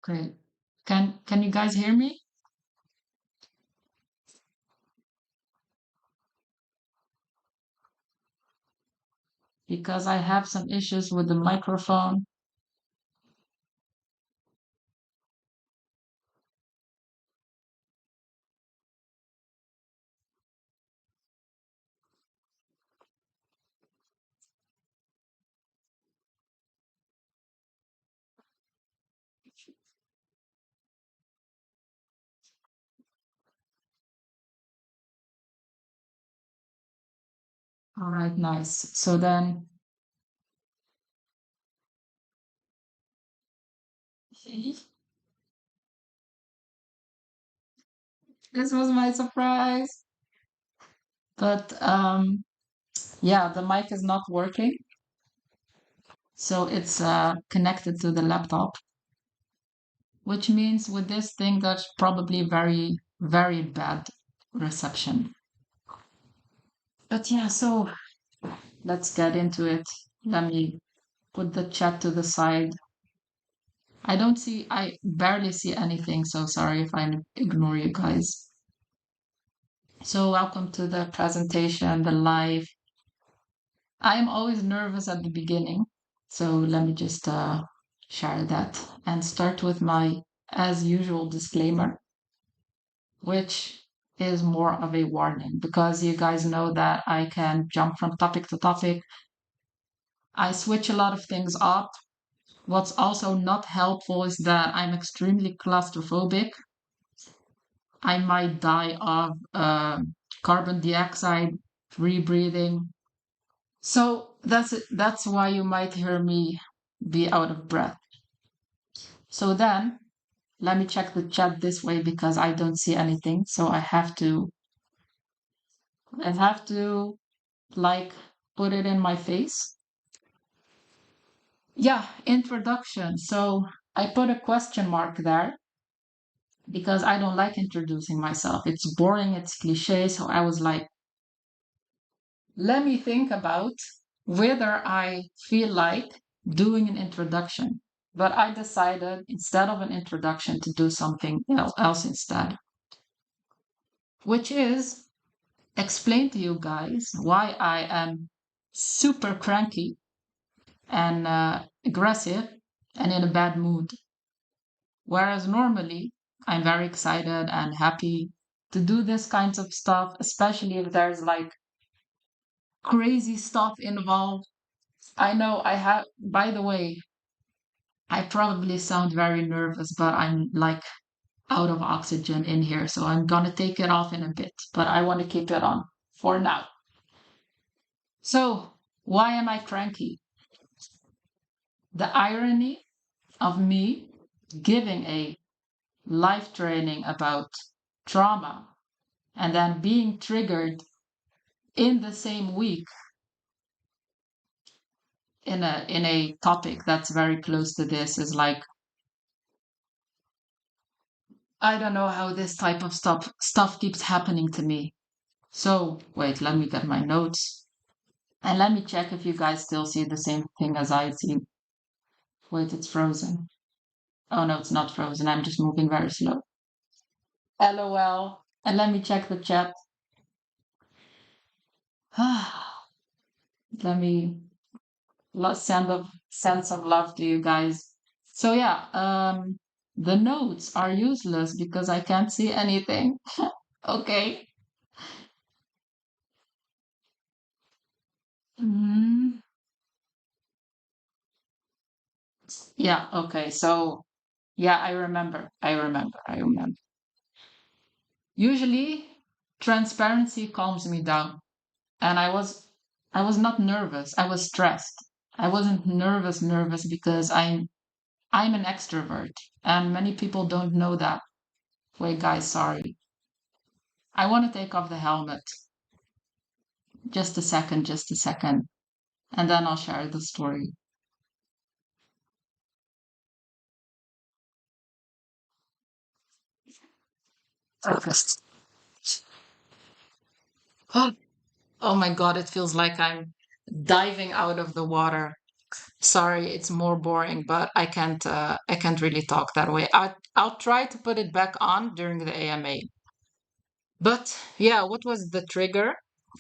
Great. Can you guys hear me? Because I have some issues with the microphone. All right, nice. So then this was my surprise. But yeah, the mic is not working. So it's connected to the laptop, which means with this thing there's probably very, very bad reception. But yeah, so let's get into it. Let me put the chat to the side. I barely see anything, so sorry if I ignore you guys. So, welcome to the presentation, the live. I am always nervous at the beginning, so let me just share that and start with my, as usual, disclaimer, which is more of a warning because you guys know that I can jump from topic to topic. I switch a lot of things up. What's also not helpful is that I'm extremely claustrophobic. I might die of carbon dioxide rebreathing. So that's it. That's why you might hear me be out of breath. So then let me check the chat this way because I don't see anything. So I have to like put it in my face. Yeah, introduction. So I put a question mark there because I don't like introducing myself. It's boring, it's cliche. So I was like, let me think about whether I feel like doing an introduction. But I decided instead of an introduction to do something else instead, which is explain to you guys why I am super cranky and aggressive and in a bad mood. Whereas normally I'm very excited and happy to do this kinds of stuff, especially if there's like crazy stuff involved. I know I have, by the way, I probably sound very nervous, but I'm like out of oxygen in here. So I'm gonna take it off in a bit, but I want to keep it on for now. So, why am I cranky? The irony of me giving a life training about trauma and then being triggered in the same week in a topic that's very close to this is like I don't know how this type of stuff keeps happening to me. So, wait, let me get my notes. And let me check if you guys still see the same thing as I see. Wait, it's frozen. Oh no, it's not frozen. I'm just moving very slow. LOL. And let me check the chat. Let me sense of love to you guys. So yeah, the notes are useless because I can't see anything. Okay. Mm, yeah, okay. So yeah, I remember. I remember. I remember. Usually transparency calms me down. And I was not nervous. I was stressed. I wasn't nervous because I'm an extrovert and many people don't know that. Wait, guys, sorry. I want to take off the helmet. Just a second, and then I'll share the story. Okay. Oh, oh my God, it feels like I'm diving out of the water. Sorry, it's more boring, but I can't really talk that way. I'll try to put it back on during the AMA. But yeah, what was the trigger?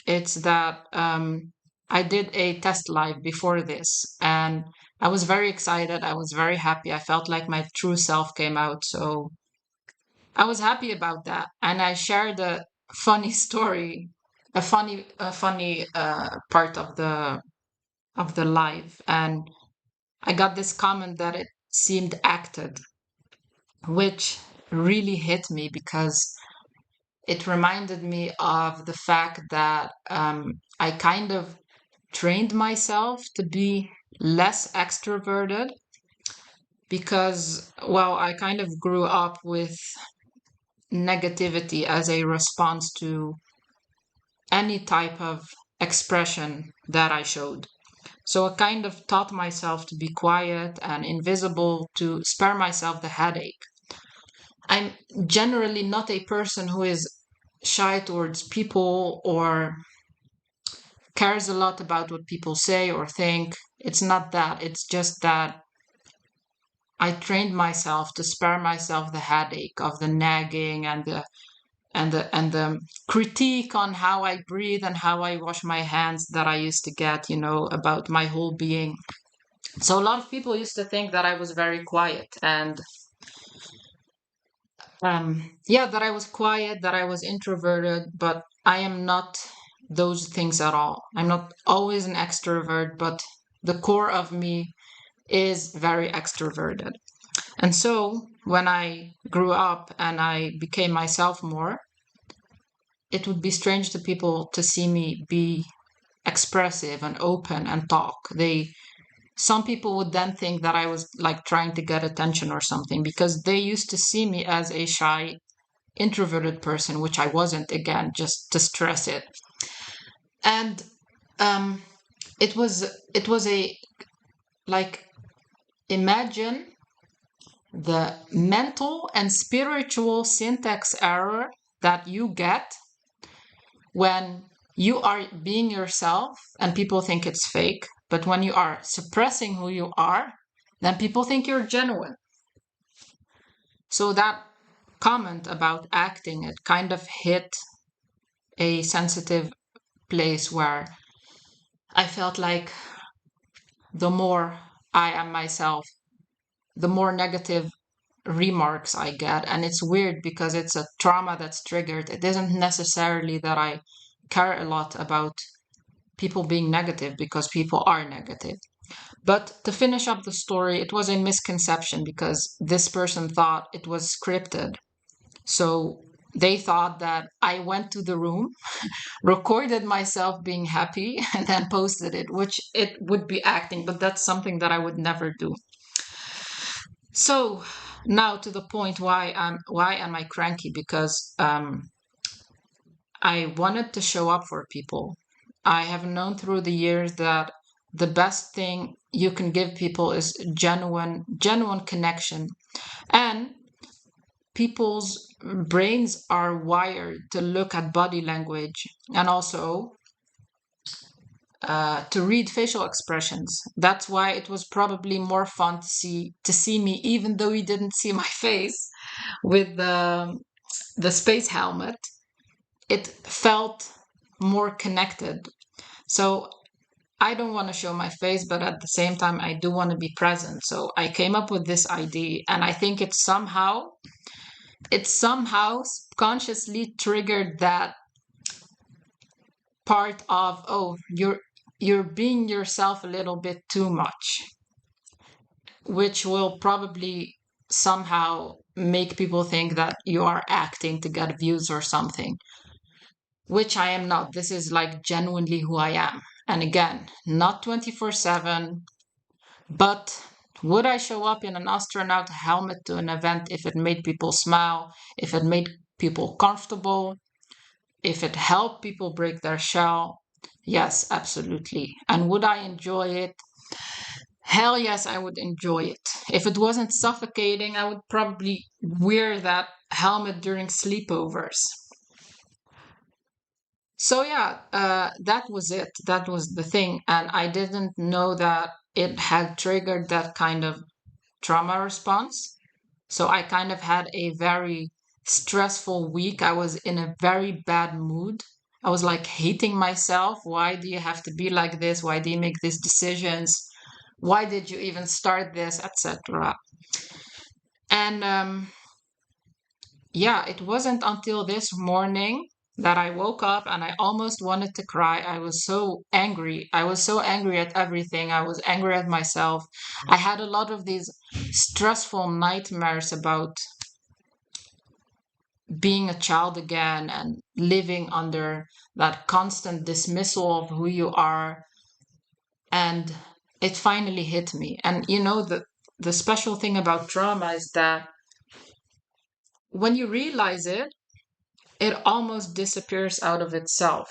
It's that I did a test live before this, and I was very excited. I was very happy. I felt like my true self came out. So I was happy about that. And I shared a funny story, a funny part of the live. And I got this comment that it seemed acted, which really hit me because it reminded me of the fact that I kind of trained myself to be less extroverted because, well, I kind of grew up with negativity as a response to any type of expression that I showed. So I kind of taught myself to be quiet and invisible to spare myself the headache. I'm generally not a person who is shy towards people or cares a lot about what people say or think. It's not that. It's just that I trained myself to spare myself the headache of the nagging and the critique on how I breathe and how I wash my hands that I used to get, about my whole being. So a lot of people used to think that I was very quiet and yeah, that I was quiet, that I was introverted, but I am not those things at all. I'm not always an extrovert, but the core of me is very extroverted. And so when I grew up and I became myself more, it would be strange to people to see me be expressive and open and talk. Some people would then think that I was like trying to get attention or something because they used to see me as a shy, introverted person, which I wasn't, again, just to stress it. And um, it was a like imagine the mental and spiritual syntax error that you get when you are being yourself and people think it's fake, but when you are suppressing who you are, then people think you're genuine. So that comment about acting, it kind of hit a sensitive place where I felt like the more I am myself, the more negative remarks I get. And it's weird because it's a trauma that's triggered. It isn't necessarily that I care a lot about people being negative because people are negative. But to finish up the story, it was a misconception because this person thought it was scripted. So they thought that I went to the room, recorded myself being happy, and then posted it, which it would be acting, but that's something that I would never do. So now to the point why am I cranky? Because I wanted to show up for people. I have known through the years that the best thing you can give people is genuine connection. And people's brains are wired to look at body language and also to read facial expressions. That's why it was probably more fun to see me, even though you didn't see my face with the space helmet. It felt more connected. So I don't want to show my face, but at the same time, I do want to be present. So I came up with this idea, and I think it somehow consciously triggered that part of, oh, you're being yourself a little bit too much, which will probably somehow make people think that you are acting to get views or something, which I am not. This is like genuinely who I am. And again, not 24/7, but would I show up in an astronaut helmet to an event if it made people smile, if it made people comfortable, if it helped people break their shell? Yes, absolutely. And would I enjoy it? Hell yes, I would enjoy it. If it wasn't suffocating, I would probably wear that helmet during sleepovers. So yeah, that was it. That was the thing, and I didn't know that it had triggered that kind of trauma response. So I kind of had a very stressful week. I was in a very bad mood. I was like hating myself. Why do you have to be like this? Why do you make these decisions? Why did you even start this, etc. And yeah, it wasn't until this morning that I woke up and I almost wanted to cry. I was so angry. I was so angry at everything. I was angry at myself. I had a lot of these stressful nightmares about being a child again and living under that constant dismissal of who you are. And it finally hit me. And you know, the special thing about trauma is that when you realize it, it almost disappears out of itself.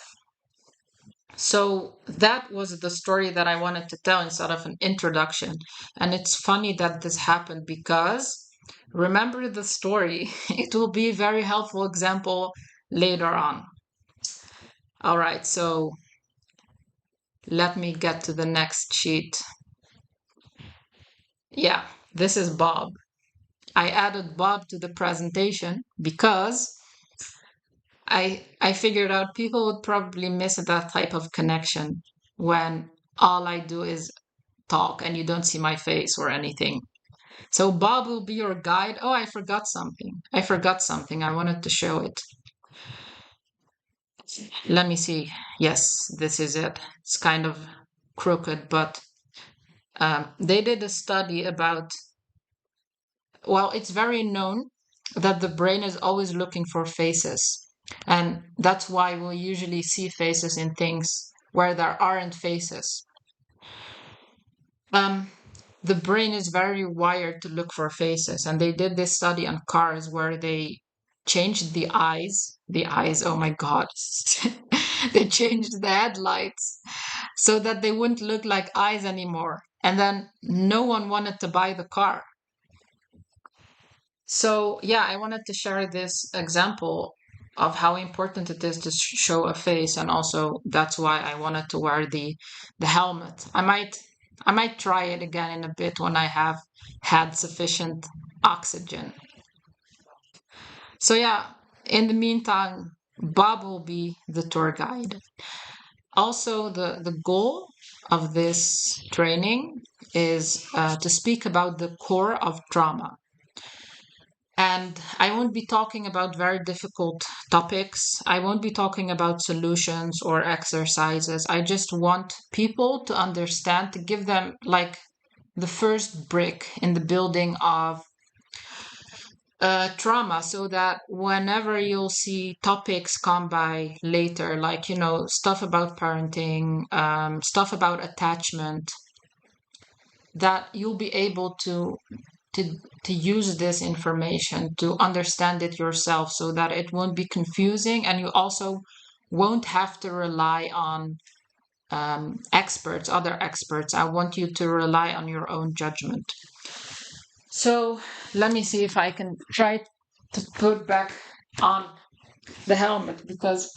So that was the story that I wanted to tell instead of an introduction. And it's funny that this happened because remember the story. It will be a very helpful example later on. All right, so let me get to the next sheet. Yeah, this is Bob. I added Bob to the presentation because I figured out people would probably miss that type of connection when all I do is talk and you don't see my face or anything. So Bob will be your guide. Oh, I forgot something. I forgot something. I wanted to show it. Let me see. Yes, this is it. It's kind of crooked, but they did a study about, well, it's very known that the brain is always looking for faces. And that's why we'll usually see faces in things where there aren't faces. Um, the brain is very wired to look for faces. And they did this study on cars where they changed the eyes. The eyes, oh my God. They changed the headlights so that they wouldn't look like eyes anymore. And then no one wanted to buy the car. So, yeah, I wanted to share this example of how important it is to show a face, and also that's why I wanted to wear the helmet. I might try it again in a bit when I have had sufficient oxygen. So, yeah, in the meantime, Bob will be the tour guide. Also, the goal of this training is to speak about the core of trauma. And I won't be talking about very difficult topics. I won't be talking about solutions or exercises. I just want people to understand, to give them like the first brick in the building of trauma, so that whenever you'll see topics come by later, like, stuff about parenting, stuff about attachment, that you'll be able to to use this information to understand it yourself so that it won't be confusing, and you also won't have to rely on experts, other experts. I want you to rely on your own judgment. So let me see if I can try to put back on the helmet, because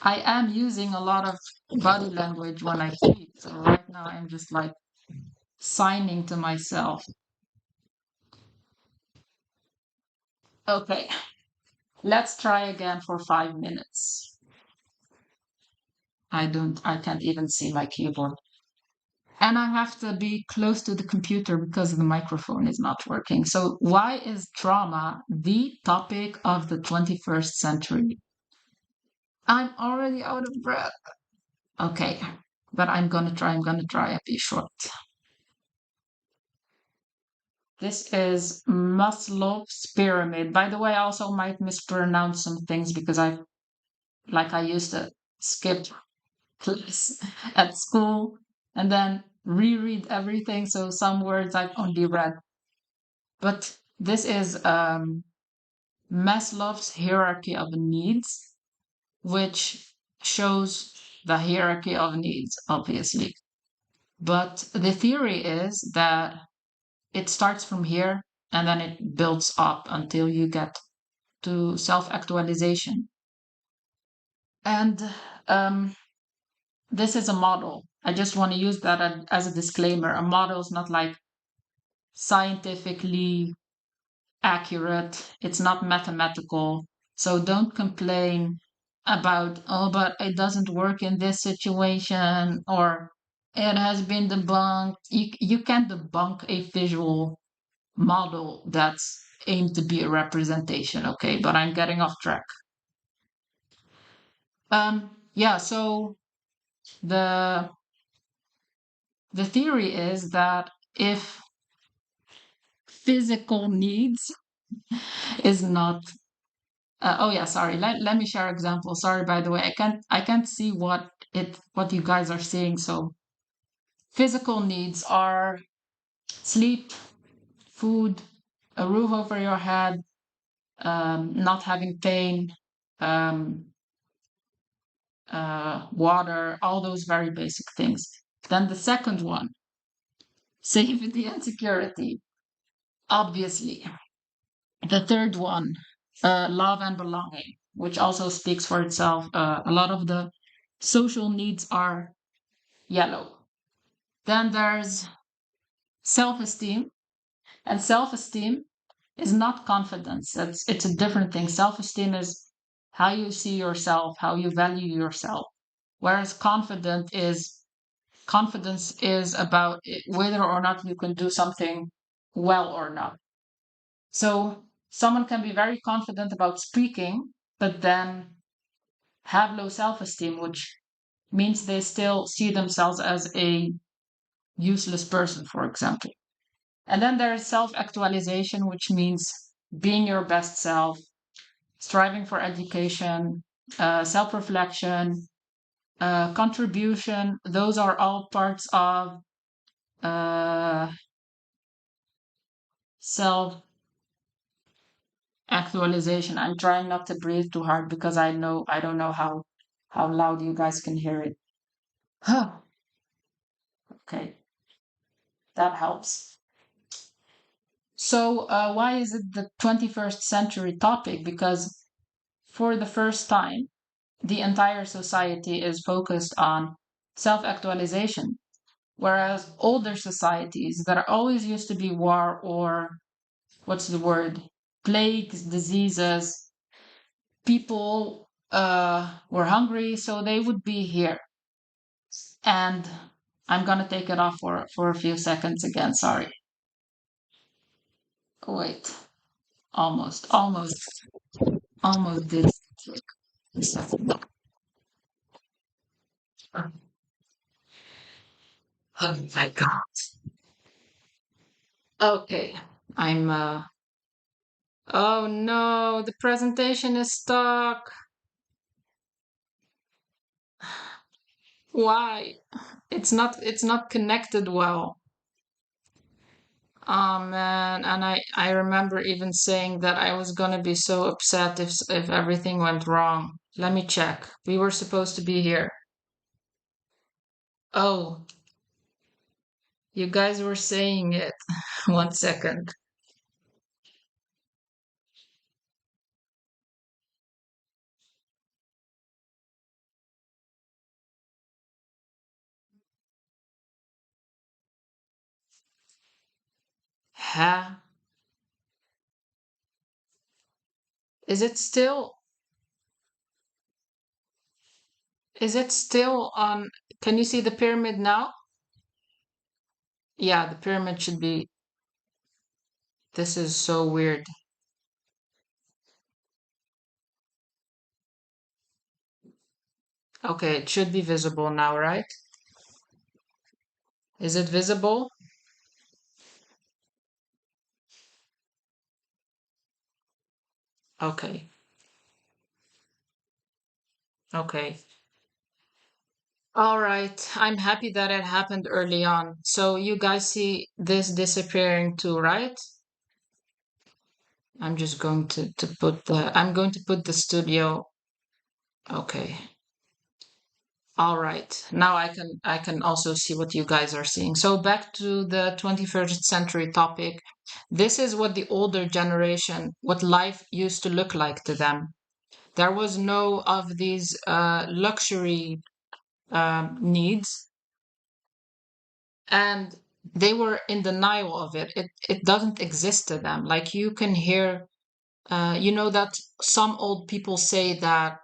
I am using a lot of body language when I speak. So right now I'm just like signing to myself. Okay, let's try again for 5 minutes. I can't even see my keyboard. And I have to be close to the computer because the microphone is not working. So, why is trauma the topic of the 21st century? I'm already out of breath. Okay, but I'm gonna try and be short. This is Maslow's pyramid. By the way, I also might mispronounce some things because I used to skip class at school and then reread everything. So some words I've only read. But this is Maslow's hierarchy of needs, which shows the hierarchy of needs, obviously. But the theory is that it starts from here and then it builds up until you get to self actualization. And um, this is a model. I just want to use that as a disclaimer. A model is not like scientifically accurate, it's not mathematical. So don't complain about, oh, but it doesn't work in this situation, or it has been debunked. You can't debunk a visual model that's aimed to be a representation, okay? But I'm getting off track. Yeah, so the the theory is that if physical needs is not oh yeah, sorry. Let me share example. Sorry, by the way, I can't see what you guys are seeing. So physical needs are sleep, food, a roof over your head, not having pain, um, water, all those very basic things. Then the second one, safety and security, obviously. The third one, love and belonging, which also speaks for itself. A lot of the social needs are yellow. Then there's self esteem, and self esteem is not confidence. It's a different thing. Self esteem is how you see yourself, how you value yourself. Whereas confidence is about whether or not you can do something well or not. So someone can be very confident about speaking, but then have low self esteem, which means they still see themselves as a useless person, for example. And then there's self actualization, which means being your best self, striving for education, self reflection, contribution. Those are all parts of uh, self actualization. I'm trying not to breathe too hard because I don't know how loud you guys can hear it. Okay, that helps. So why is it the 21st century topic? Because for the first time, the entire society is focused on self-actualization, whereas older societies that are always used to be war or what's the word, plagues, diseases, people were hungry, so they would be here. And I'm gonna take it off for a few seconds again. Sorry. Wait, almost did. Oh my god. Okay, I'm. Oh no, the presentation is stuck. Why? It's not connected well. Oh man, and I remember even saying that I was gonna be so upset if everything went wrong. Let me check. We were supposed to be here. Oh, you guys were saying it. One second. Huh? Is it still is it still on? Can you see the pyramid now? Yeah, the pyramid should be. This is so weird. Okay, it should be visible now, right? Is it visible? Okay. Okay. All right. I'm happy that it happened early on. So you guys see this disappearing too, right? I'm just going to put I'm going to put the studio. Okay. All right. Now I can also see what you guys are seeing. So back to the 21st century topic. This is what the older generation, what life used to look like to them. There was no of these luxury needs, and they were in denial of it. It doesn't exist to them. Like you can hear, that some old people say that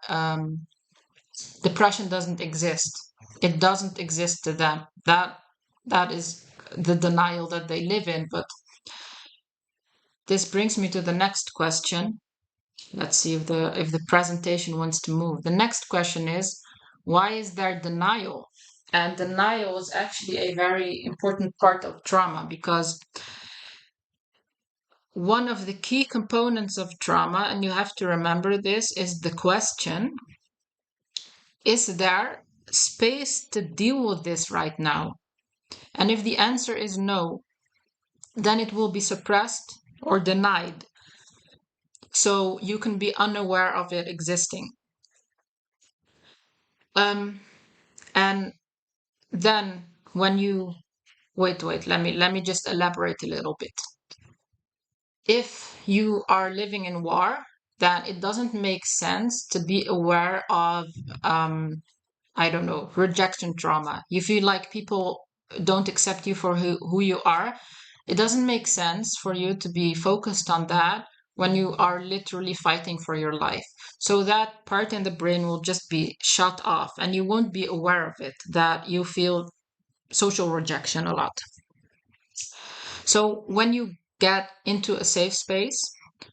depression doesn't exist. It doesn't exist to them. That is the denial that they live in. But this brings me to the next question. Let's see if the presentation wants to move. The next question is, why is there denial? And denial is actually a very important part of trauma, because one of the key components of trauma, and you have to remember this, is the question, is there space to deal with this right now? And if the answer is no, then it will be suppressed or denied. So you can be unaware of it existing. And then when you wait, let me just elaborate a little bit. If you are living in war, then it doesn't make sense to be aware of I don't know, rejection trauma. You feel like people don't accept you for who you are. It doesn't make sense for you to be focused on that when you are literally fighting for your life. So that part in the brain will just be shut off and you won't be aware of it, that you feel social rejection a lot. So when you get into a safe space,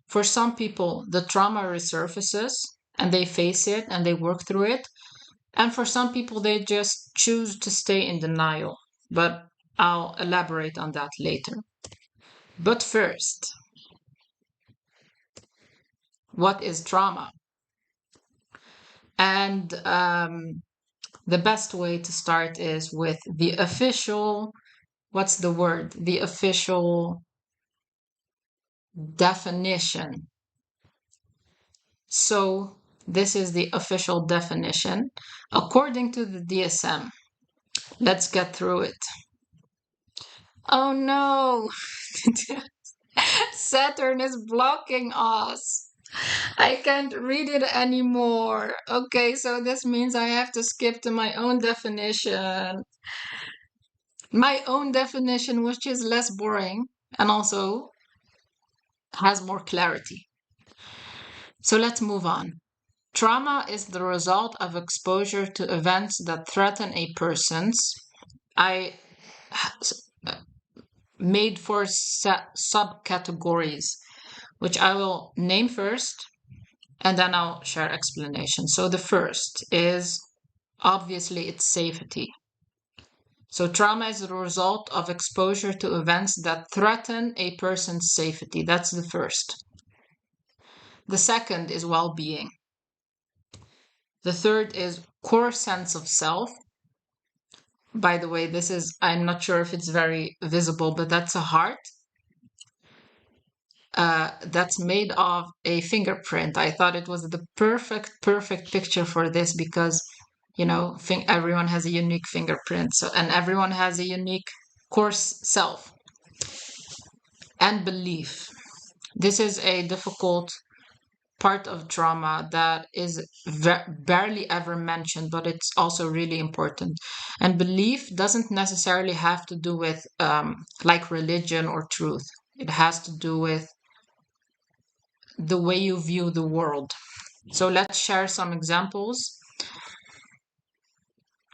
for some people, the trauma resurfaces and they face it and they work through it. And for some people, they just choose to stay in denial. But I'll elaborate on that later. But first, what is trauma? And the best way to start is with the official, what's the word? The official definition. So this is the official definition according to the DSM. Let's get through it. Oh no! Saturn is blocking us. I can't read it anymore. Okay, so this means I have to skip to my own definition. My own definition, which is less boring and also has more clarity. So let's move on. Trauma is the result of exposure to events that threaten a person's. I made 4 subcategories, which I will name first, and then I'll share explanation. So the first is obviously it's safety. So trauma is the result of exposure to events that threaten a person's safety. That's the first. The second is well-being. The third is core sense of self. By the way, this is, I'm not sure if it's very visible, but that's a heart. That's made of a fingerprint. I thought it was the perfect picture for this because, everyone has a unique fingerprint. So, and everyone has a unique core self and belief. This is a difficult part of trauma that is barely ever mentioned, but it's also really important. And belief doesn't necessarily have to do with like religion or truth. It has to do with the way you view the world. So let's share some examples.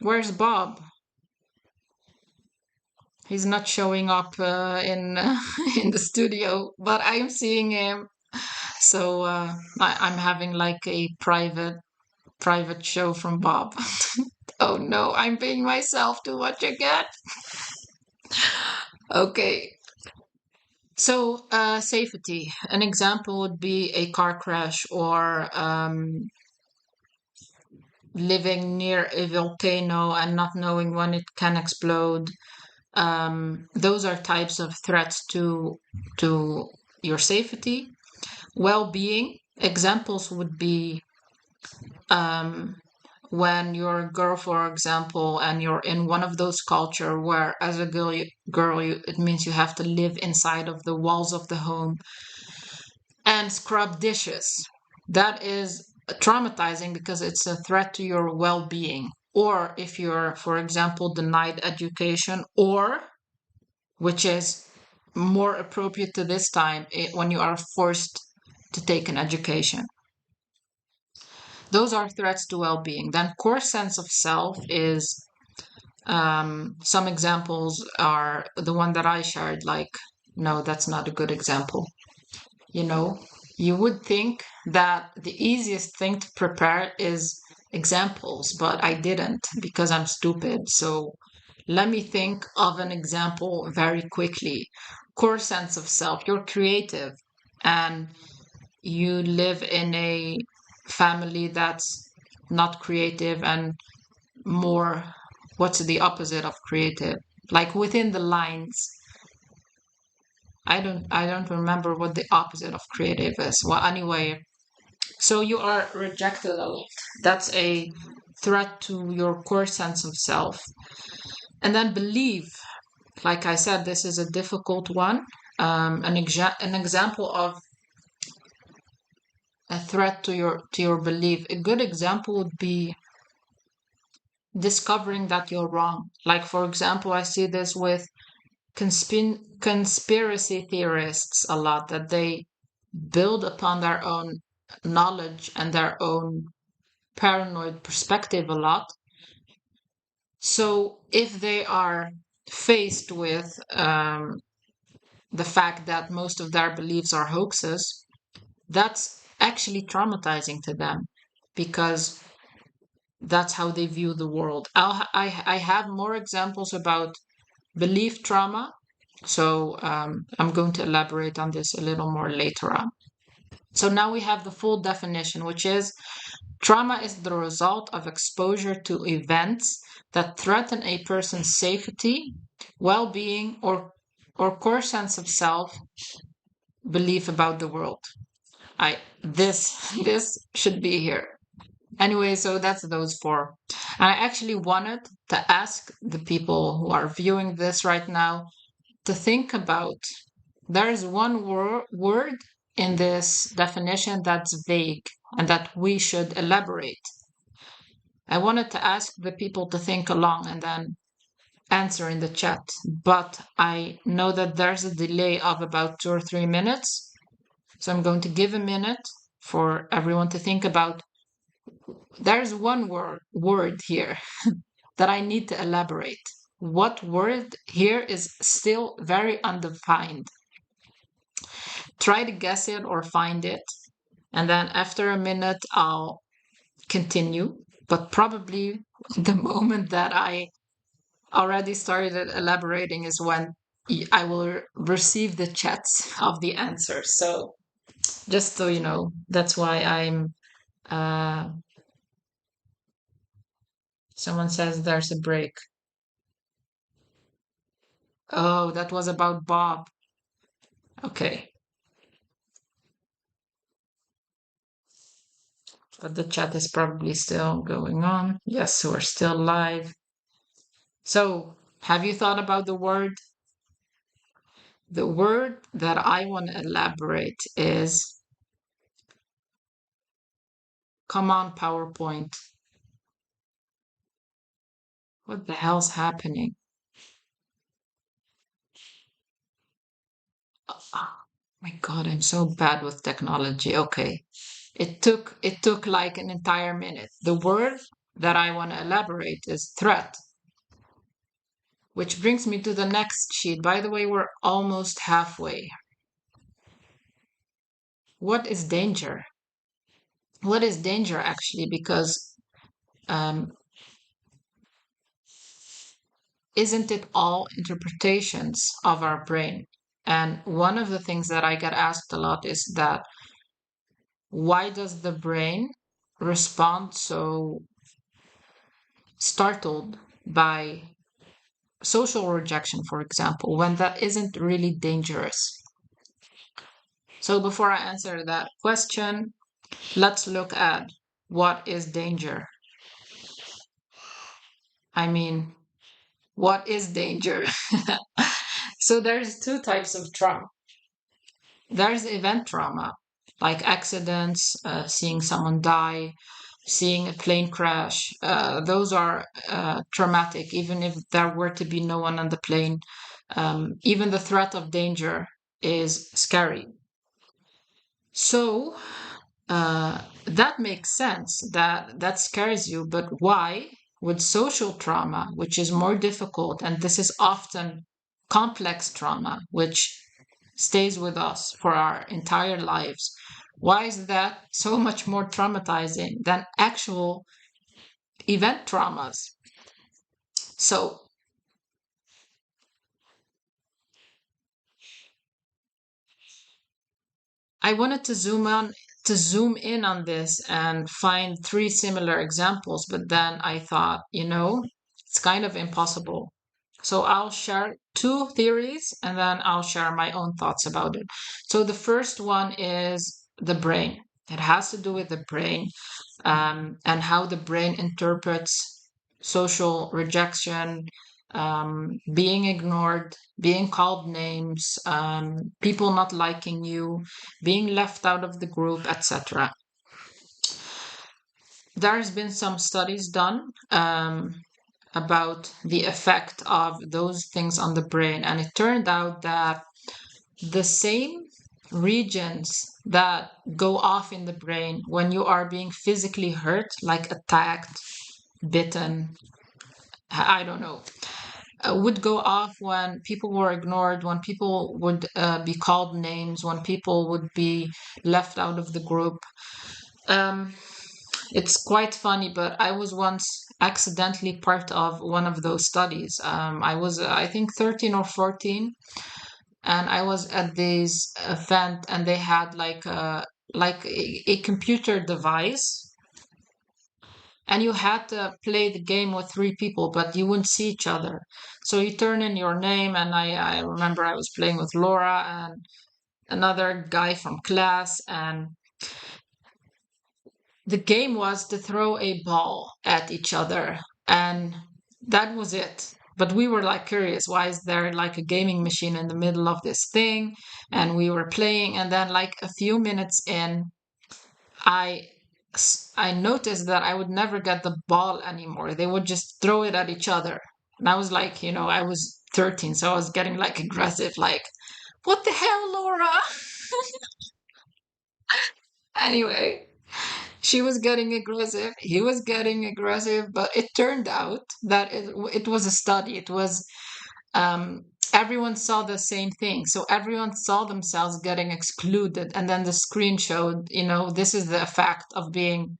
Where's Bob? He's not showing up in in the studio, but I'm seeing him. So I'm having like a private show from Bob. Oh no, I'm being myself too much again. Okay. So safety. An example would be a car crash or living near a volcano and not knowing when it can explode. Those are types of threats to your safety. Well-being examples would be when you're a girl, for example, and you're in one of those culture where as a girl it means you have to live inside of the walls of the home and scrub dishes. That is traumatizing because it's a threat to your well-being, or if you're, for example, denied education, or which is more appropriate to this time, when you are forced to take an education. Those are threats to well-being. Then core sense of self is, some examples are the one that I shared, like, no, that's not a good example. You know, you would think that the easiest thing to prepare is examples, but I didn't because I'm stupid. So let me think of an example very quickly. Core sense of self. You're creative and you live in a family that's not creative and more, what's the opposite of creative? Like within the lines. I don't remember what the opposite of creative is. Well, anyway, so you are rejected a lot. That's a threat to your core sense of self. And then belief. Like I said, this is a difficult one. An example of a threat to your belief. A good example would be discovering that you're wrong. Like, for example, I see this with conspiracy theorists a lot, that they build upon their own knowledge and their own paranoid perspective a lot. So if they are faced with the fact that most of their beliefs are hoaxes, that's actually traumatizing to them because that's how they view the world. I have more examples about belief trauma. So I'm going to elaborate on this a little more later on. So now we have the full definition, which is trauma is the result of exposure to events that threaten a person's safety, well-being, or core sense of self, belief about the world. This should be here. Anyway, so that's those four. And I actually wanted to ask the people who are viewing this right now to think about, there is one word in this definition that's vague and that we should elaborate. I wanted to ask the people to think along and then answer in the chat, but I know that there's a delay of about 2 or 3 minutes. So I'm going to give a minute for everyone to think about. There's one word here that I need to elaborate. What word here is still very undefined? Try to guess it or find it. And then after a minute, I'll continue. But probably the moment that I already started elaborating is when I will receive the chats of the answers. So just so you know, that's why I'm. Someone says there's a break. Oh, that was about Bob. Okay. But the chat is probably still going on. Yes, we're still live. So, have you thought about the word? The word that I want to elaborate is, come on, PowerPoint. What the hell's happening? Oh my God, I'm so bad with technology. Okay. It took like an entire minute. The word that I want to elaborate is threat, which brings me to the next sheet. By the way, we're almost halfway. What is danger? What is danger actually? Because um, isn't it all interpretations of our brain? And one of the things that I get asked a lot is that why does the brain respond so startled by social rejection, for example, when that isn't really dangerous? So before I answer that question, let's look at what is danger. I mean, what is danger? So there's two types of trauma. There's event trauma. like accidents, seeing someone die, seeing a plane crash. Those are traumatic, even if there were to be no one on the plane. Even the threat of danger is scary. So that makes sense that that scares you, but why would social trauma, which is more difficult, and this is often complex trauma, which stays with us for our entire lives, why is that so much more traumatizing than actual event traumas? So I wanted to zoom in on this and find three similar examples, but then I thought, it's kind of impossible. So I'll share two theories and then I'll share my own thoughts about it. So the first one is the brain. It has to do with the brain, and how the brain interprets social rejection, being ignored, being called names, people not liking you, being left out of the group, etc. There's been some studies done about the effect of those things on the brain, and it turned out that the same regions that go off in the brain when you are being physically hurt, like attacked, bitten, I don't know, would go off when people were ignored, when people would be called names, when people would be left out of the group. Um, it's quite funny, but I was once accidentally part of one of those studies. I was, I think, 13 or 14, and I was at this event, and they had like a computer device, and you had to play the game with three people, but you wouldn't see each other. So you turn in your name, and I remember I was playing with Laura and another guy from class, and the game was to throw a ball at each other, and that was it. But we were like curious, why is there like a gaming machine in the middle of this thing? And we were playing, and then like a few minutes in, I I noticed that I would never get the ball anymore. They would just throw it at each other. And I was like, I was 13, so I was getting like aggressive, like, what the hell, Laura? Anyway, she was getting aggressive, he was getting aggressive, but it turned out that it was a study. It was everyone saw the same thing. So everyone saw themselves getting excluded. And then the screen showed, this is the effect of being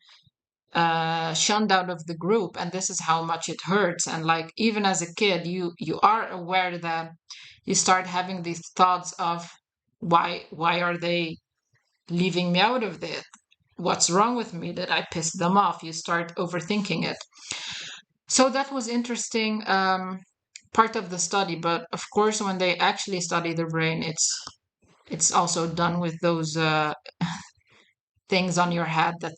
shunned out of the group, and this is how much it hurts. And like, even as a kid, you are aware that you start having these thoughts of why are they leaving me out of it? What's wrong with me? Did I piss them off? You start overthinking it. So that was interesting, part of the study. But of course, when they actually study the brain, it's also done with those things on your head that,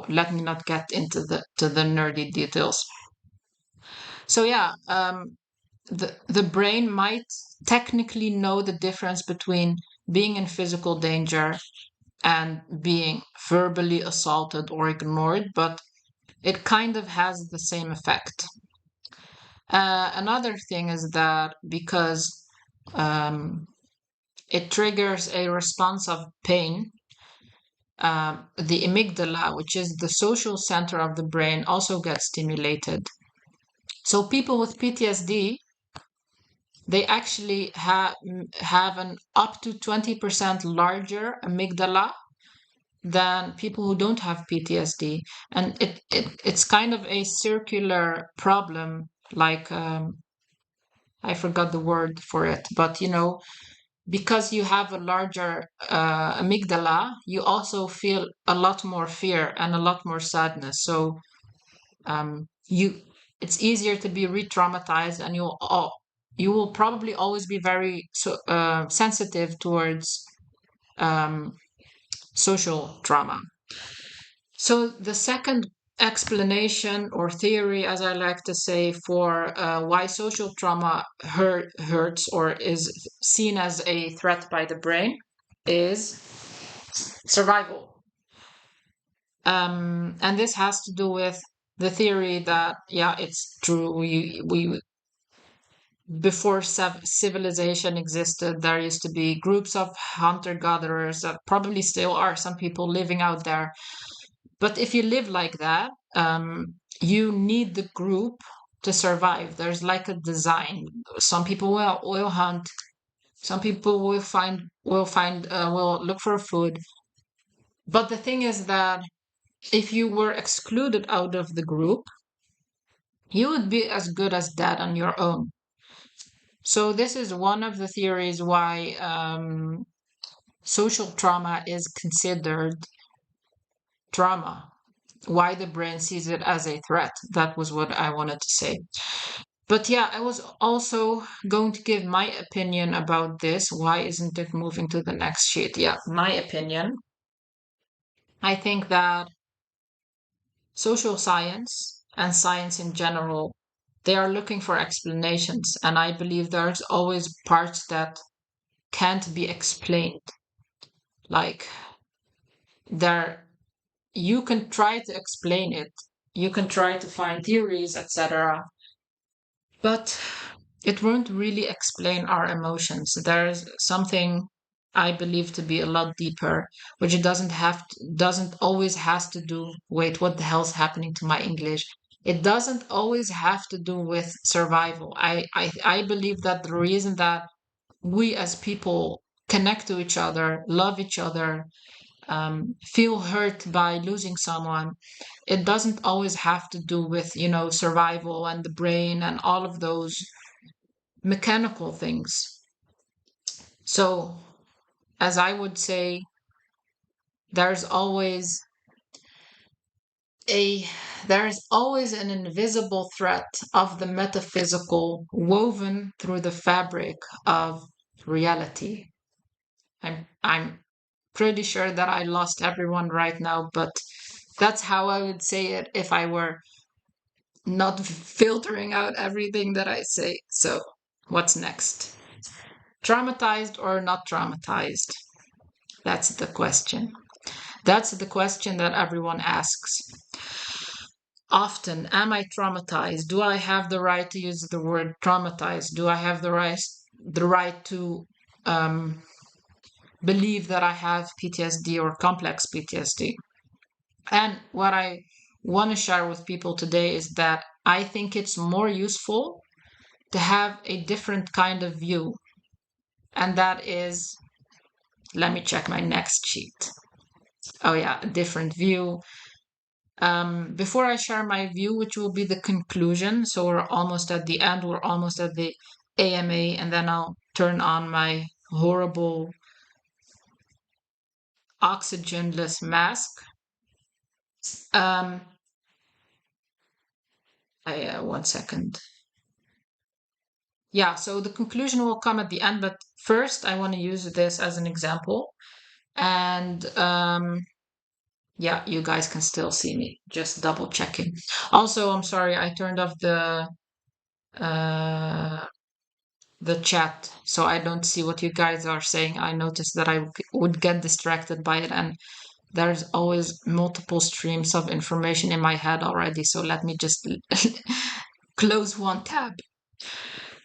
let me not get into the nerdy details. So yeah, the brain might technically know the difference between being in physical danger and being verbally assaulted or ignored, but it kind of has the same effect. Another thing is that because um, it triggers a response of pain, the amygdala, which is the social center of the brain, also gets stimulated. So people with PTSD, they actually have an up to 20% larger amygdala than people who don't have PTSD. And it's kind of a circular problem, like I forgot the word for it, but because you have a larger amygdala, you also feel a lot more fear and a lot more sadness. So you it's easier to be re-traumatized, and you will probably always be very sensitive towards um, social trauma. So the second explanation or theory, as I like to say, for why social trauma hurts or is seen as a threat by the brain is survival. And this has to do with the theory that, yeah, it's true. We before civilization existed, there used to be groups of hunter-gatherers that probably still are some people living out there. But if you live like that, you need the group to survive. There's like a design. Some people will hunt. Some people will look for food. But the thing is that if you were excluded out of the group, you would be as good as dead on your own. So this is one of the theories why social trauma is considered trauma, why the brain sees it as a threat. That was what I wanted to say. But yeah, I was also going to give my opinion about this. Why isn't it moving to the next sheet? Yeah, my opinion. I think that social science and science in general, they are looking for explanations. And I believe there's always parts that can't be explained. Like there, you can try to explain it. You can try to find theories, etc. But it won't really explain our emotions. There's something I believe to be a lot deeper, which it doesn't always has to do. Wait, what the hell's happening to my English? It doesn't always have to do with survival. I believe that the reason that we as people connect to each other, love each other, feel hurt by losing someone, it doesn't always have to do with, survival and the brain and all of those mechanical things. So, as I would say, there's always a there's always an invisible threat of the metaphysical woven through the fabric of reality. I'm pretty sure that I lost everyone right now, but that's how I would say it if I were not filtering out everything that I say. So, what's next? Traumatized or not traumatized? That's the question. That's the question that everyone asks. Often, am I traumatized? Do I have the right to use the word traumatized? Do I have the right to believe that I have PTSD or complex PTSD? And what I want to share with people today is that I think it's more useful to have a different kind of view. And that is, let me check my next sheet. Oh, yeah, a different view. Before I share my view, which will be the conclusion, so we're almost at the end, we're almost at the AMA, and then I'll turn on my horrible oxygenless mask. Um, 1 second. Yeah, so the conclusion will come at the end, but first I want to use this as an example. And yeah, you guys can still see me, just double checking. Also, I'm sorry, I turned off uh, the chat, so I don't see what you guys are saying. I noticed that I would get distracted by it, and there's always multiple streams of information in my head already. So let me just close one tab.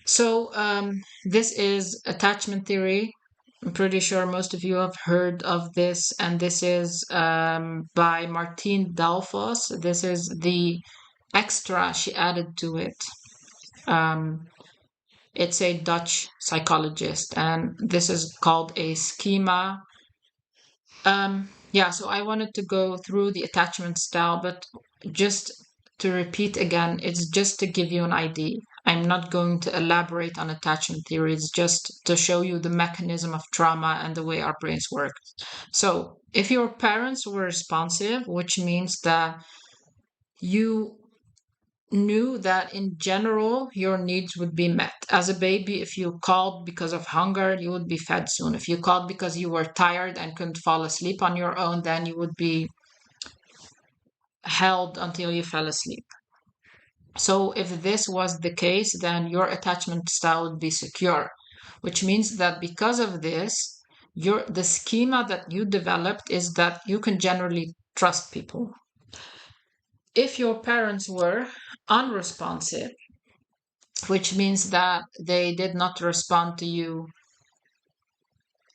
So this is attachment theory. I'm pretty sure most of you have heard of this, and this is by Martine Dalfos. This is the extra she added to it. It's a Dutch psychologist, and this is called a schema. Yeah, so I wanted to go through the attachment style, but just to repeat again, it's just to give you an idea. I'm not going to elaborate on attachment theory. It's just to show you the mechanism of trauma and the way our brains work. So, if your parents were responsive, which means that you knew that in general your needs would be met. As a baby, if you called because of hunger, you would be fed soon. If you called because you were tired and couldn't fall asleep on your own, then you would be held until you fell asleep. So if this was the case, then your attachment style would be secure, which means that because of this, the schema that you developed is that you can generally trust people. If your parents were unresponsive, which means that they did not respond to you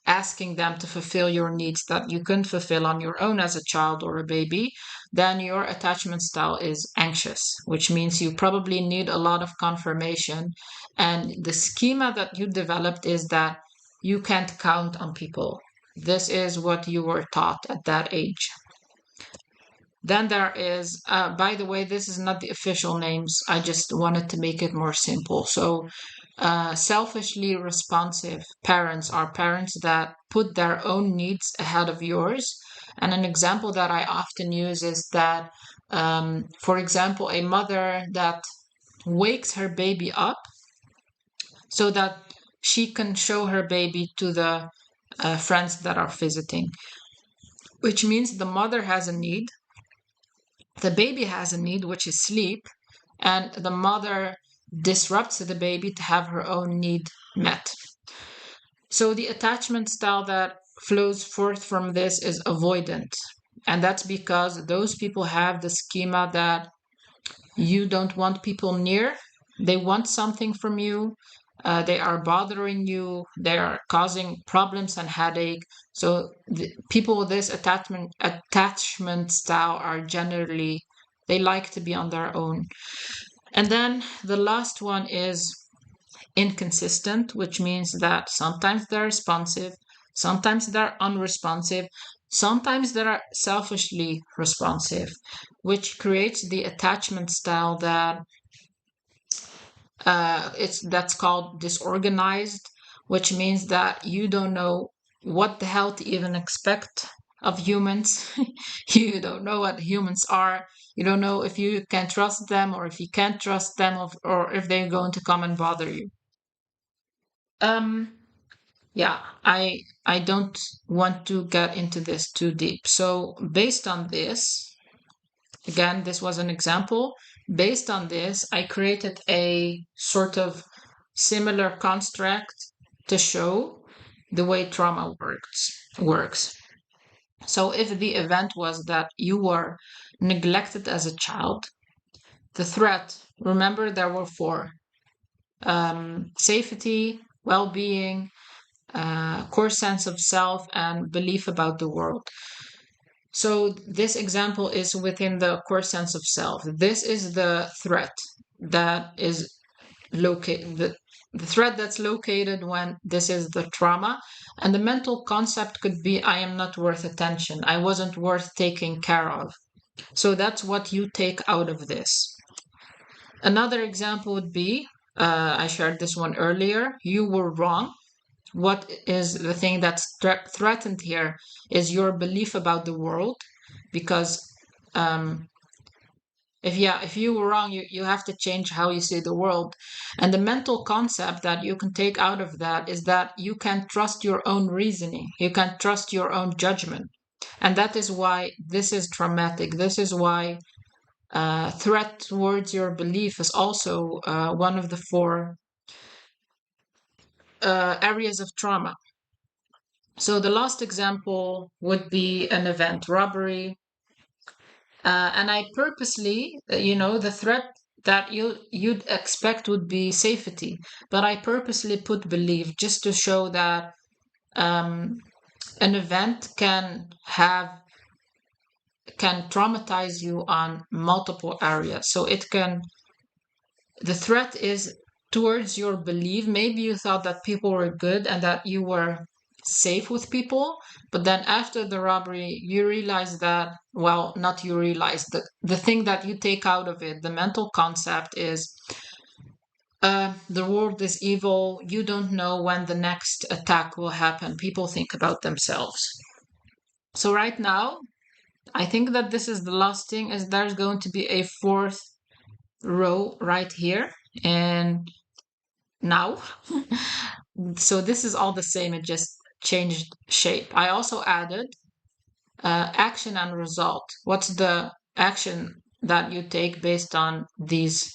asking them to fulfill your needs that you couldn't fulfill on your own as a child or a baby, then your attachment style is anxious, which means you probably need a lot of confirmation. And the schema that you developed is that you can't count on people. This is what you were taught at that age. Then there is, by the way, this is not the official names. I just wanted to make it more simple. So, selfishly responsive parents are parents that put their own needs ahead of yours. And an example that I often use is that, for example, a mother that wakes her baby up so that she can show her baby to the friends that are visiting, which means the mother has a need, the baby has a need, which is sleep, and the mother disrupts the baby to have her own need met. So the attachment style that flows forth from this is avoidant. And that's because those people have the schema that you don't want people near. They want something from you. They are bothering you. They are causing problems and headache. So the people with this attachment style are generally, they like to be on their own. And then the last one is inconsistent, which means that sometimes they're responsive, sometimes they're unresponsive, sometimes they're selfishly responsive, which creates the attachment style that that's called disorganized, which means that you don't know what the hell to even expect of humans. You don't know what humans are. You don't know if you can trust them or if you can't trust them, or if they're going to come and bother you. Um, yeah, I don't want to get into this too deep. So based on this, again, this was an example. Based on this, I created a sort of similar construct to show the way trauma works. So if the event was that you were neglected as a child, the threat, remember there were four: safety, well-being, core sense of self, and belief about the world. So this example is within the core sense of self. This is the threat that is located, the threat that's located when this is the trauma. And the mental concept could be, I am not worth attention. I wasn't worth taking care of. So that's what you take out of this. Another example would be, I shared this one earlier, you were wrong. What is the thing that's threatened here is your belief about the world, because if you were wrong, you have to change how you see the world. And the mental concept that you can take out of that is that you can trust your own reasoning, you can trust your own judgment. And that is why this is traumatic. This is why threat towards your belief is also one of the four areas of trauma. So the last example would be an event, robbery. And I purposely, the threat that you'd expect would be safety, but I purposely put belief just to show that an event can traumatize you on multiple areas. So the threat is towards your belief. Maybe you thought that people were good and that you were safe with people, but then after the robbery you realize that, well, not you realize, that the thing that you take out of it, the mental concept is the world is evil. You don't know when the next attack will happen. People think about themselves. So right now I think that this is the last thing, is there's going to be a fourth row right here and now. So this is all the same, it just changed shape. I also added action and result. What's the action that you take based on these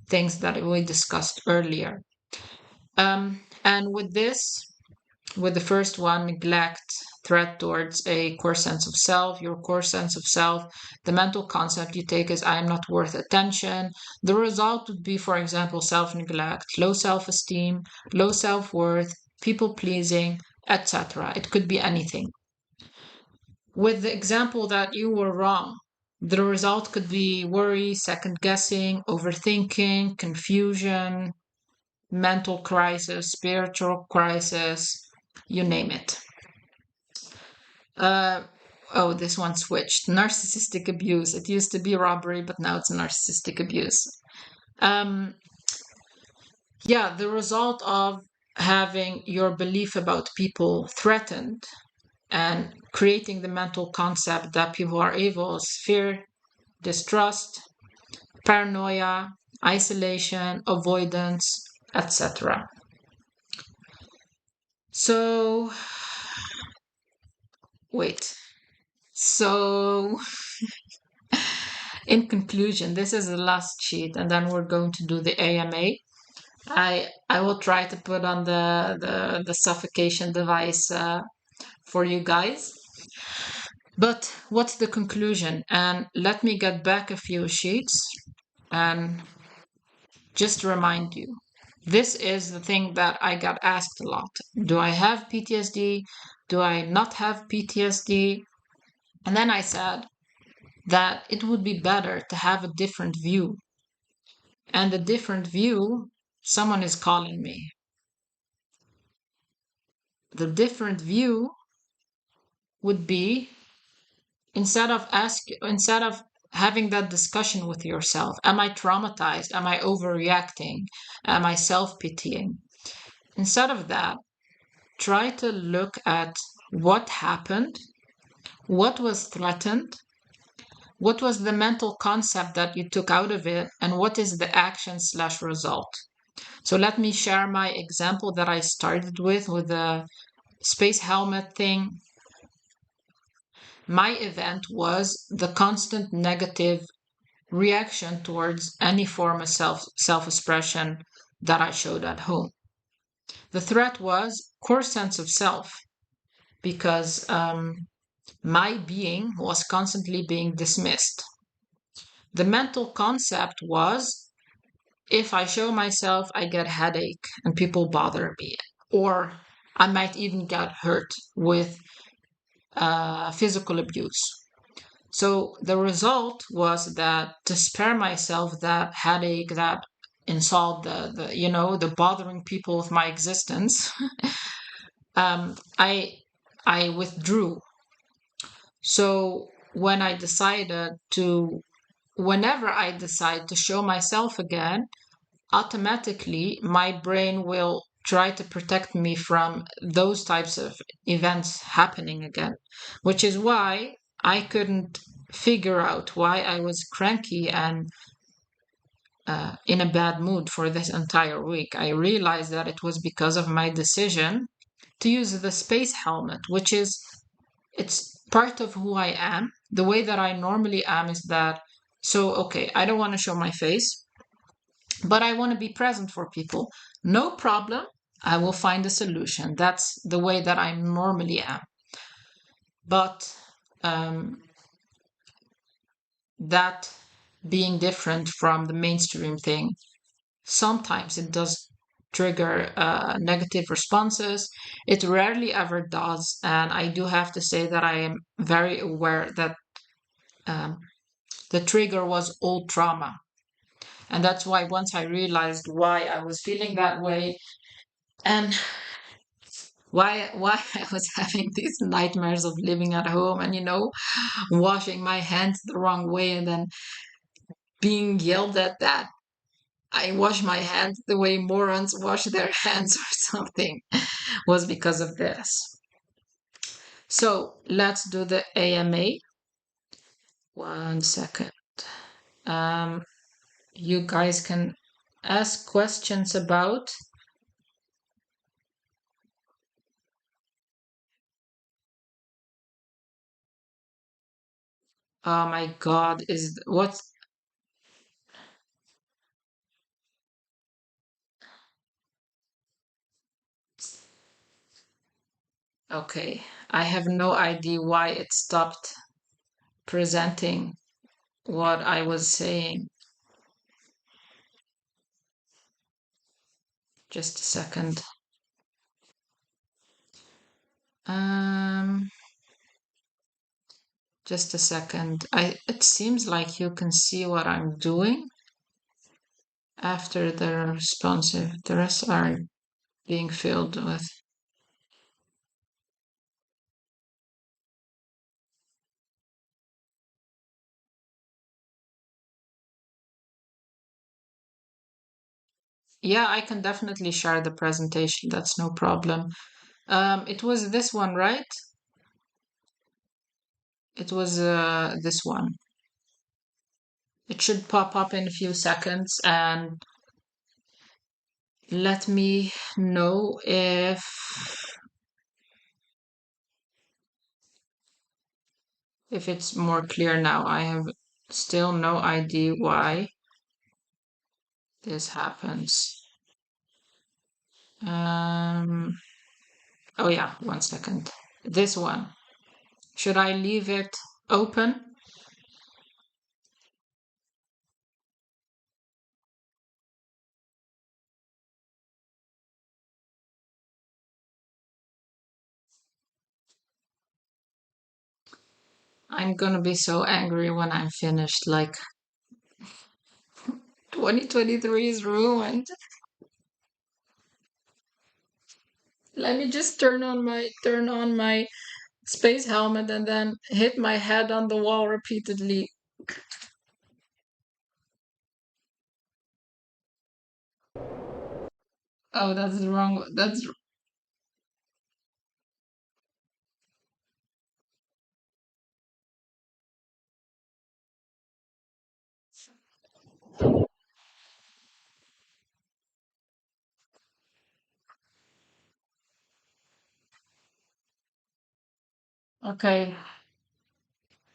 things that we discussed earlier? And with this, with the first one, neglect, threat towards a core sense of self, your core sense of self, the mental concept you take is I am not worth attention. The result would be, for example, self neglect, low self esteem, low self worth, people pleasing, etc. It could be anything. With the example that you were wrong, the result could be worry, second guessing, overthinking, confusion, mental crisis, spiritual crisis, you name it. Uh, oh, this one switched. Narcissistic abuse. It used to be robbery, but now it's narcissistic abuse. Um, yeah, the result of having your belief about people threatened and creating the mental concept that people are evil is fear, distrust, paranoia, isolation, avoidance, etc. So, wait. So, in conclusion, this is the last sheet, and then we're going to do the AMA. I will try to put on the suffocation device for you guys. But what's the conclusion? And let me get back a few sheets and just remind you. This is the thing that I got asked a lot. Do I have PTSD? Do I not have PTSD? And then I said that it would be better to have a different view. And the different view, someone is calling me. The different view would be instead of having that discussion with yourself, am I traumatized? Am I overreacting? Am I self-pitying? Instead of that, try to look at what happened, what was threatened, what was the mental concept that you took out of it, and what is the action slash result. So let me share my example that I started with the space helmet thing. My event was the constant negative reaction towards any form of self-expression that I showed at home. The threat was core sense of self, because my being was constantly being dismissed. The mental concept was if I show myself, I get headache and people bother me, or I might even get hurt with physical abuse. So the result was that to spare myself that headache, that insult, the bothering people with my existence, um, I I withdrew. So whenever I decide to show myself again, automatically my brain will try to protect me from those types of events happening again, which is why I couldn't figure out why I was cranky and in a bad mood for this entire week. I realized that it was because of my decision to use the space helmet, which is it's part of who I am. The way that I normally am is that, so okay, I don't want to show my face, but I want to be present for people. No problem. I will find a solution. That's the way that I normally am. But that being different from the mainstream thing, sometimes it does trigger negative responses. It rarely ever does. And I do have to say that I am very aware that um, the trigger was old trauma. And that's why once I realized why I was feeling that way and why I was having these nightmares of living at home and washing my hands the wrong way and then being yelled at that I wash my hands the way morons wash their hands or something was because of this. So let's do the AMA. 1 second. Um, you guys can ask questions about. Oh my God, is what's Okay, I have no idea why it stopped presenting what I was saying. Just a second. Um, just a second. It seems like you can see what I'm doing after the responsive. The rest are being filled with. Yeah, I can definitely share the presentation. That's no problem. It was this one, right? It was this one. It should pop up in a few seconds and let me know if it's more clear now. I have still no idea why this happens. Um, oh yeah, 1 second. This one. Should I leave it open? I'm gonna be so angry when I'm finished. Like 2023 is ruined. Let me just turn on my space helmet and then hit my head on the wall repeatedly. Oh, that's wrong. That's okay.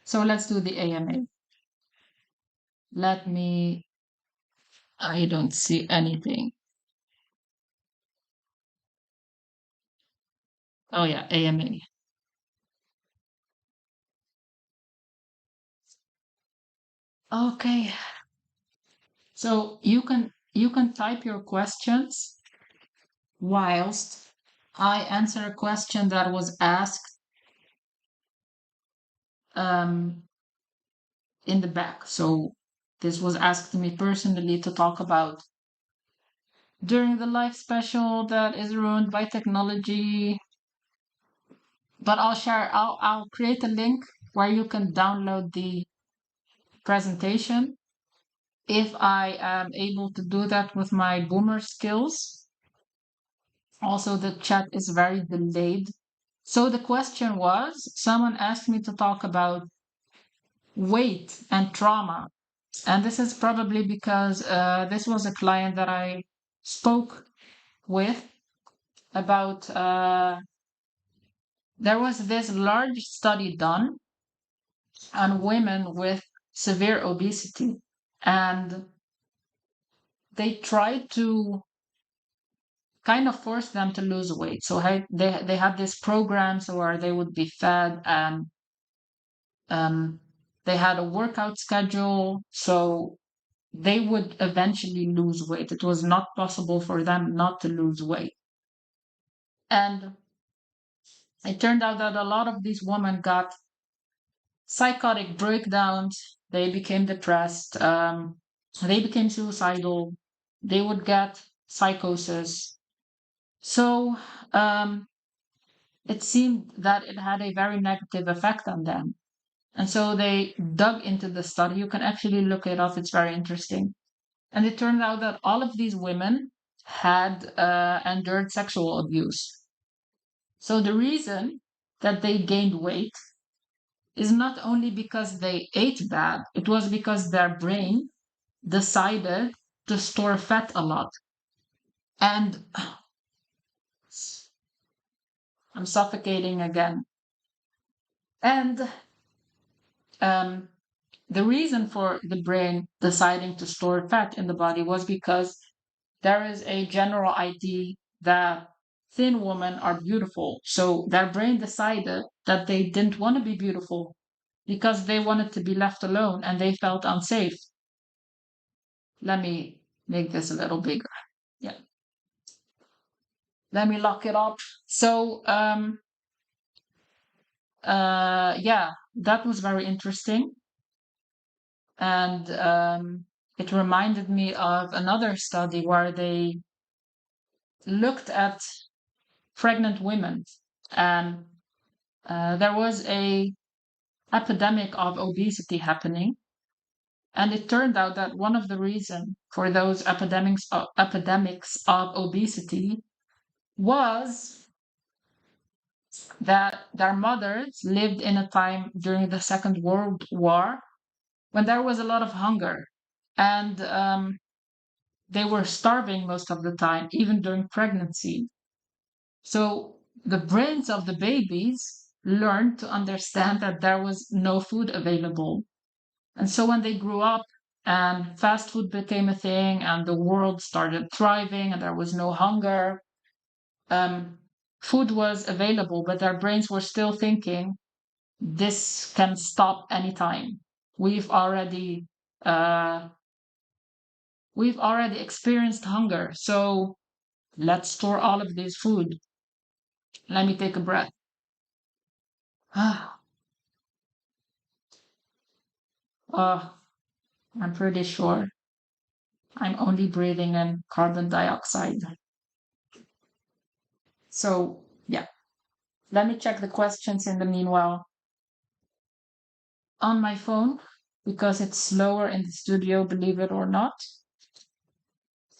So let's do the AMA. Let me. I don't see anything. Oh yeah, AMA. Okay. So you can type your questions whilst I answer a question that was asked um, in the back. So this was asked to me personally to talk about during the life special that is ruined by technology. But I'll create a link where you can download the presentation if I am able to do that with my boomer skills. Also, the chat is very delayed. So the question was, someone asked me to talk about weight and trauma. And this is probably because this was a client that I spoke with about. There was this large study done on women with severe obesity, and they tried to kind of force them to lose weight. So they had these programs where they would be fed, and um, they had a workout schedule, so they would eventually lose weight. It was not possible for them not to lose weight. And it turned out that a lot of these women got psychotic breakdowns. They became depressed. They became suicidal. They would get psychosis. So it seemed that it had a very negative effect on them. And so they dug into the study. You can actually look it up, it's very interesting. And it turned out that all of these women had endured sexual abuse. So the reason that they gained weight is not only because they ate bad, it was because their brain decided to store fat a lot. And I'm suffocating again. And um, the reason for the brain deciding to store fat in the body was because there is a general idea that thin women are beautiful. So their brain decided that they didn't want to be beautiful because they wanted to be left alone and they felt unsafe. Let me make this a little bigger. Yeah. Let me lock it up. So, yeah, that was very interesting. And it reminded me of another study where they looked at pregnant women, and there was a epidemic of obesity happening. And it turned out that one of the reasons for those epidemics of obesity was that their mothers lived in a time during the Second World War when there was a lot of hunger, and they were starving most of the time, even during pregnancy. So the brains of the babies learned to understand that there was no food available. And so when they grew up and fast food became a thing and the world started thriving and there was no hunger, um, food was available, but their brains were still thinking, this can stop anytime. We've already uh, we've already experienced hunger, so let's store all of this food. Let me take a breath. Ah, I'm pretty sure I'm only breathing in carbon dioxide. So, yeah, let me check the questions in the meanwhile on my phone because it's slower in the studio, believe it or not.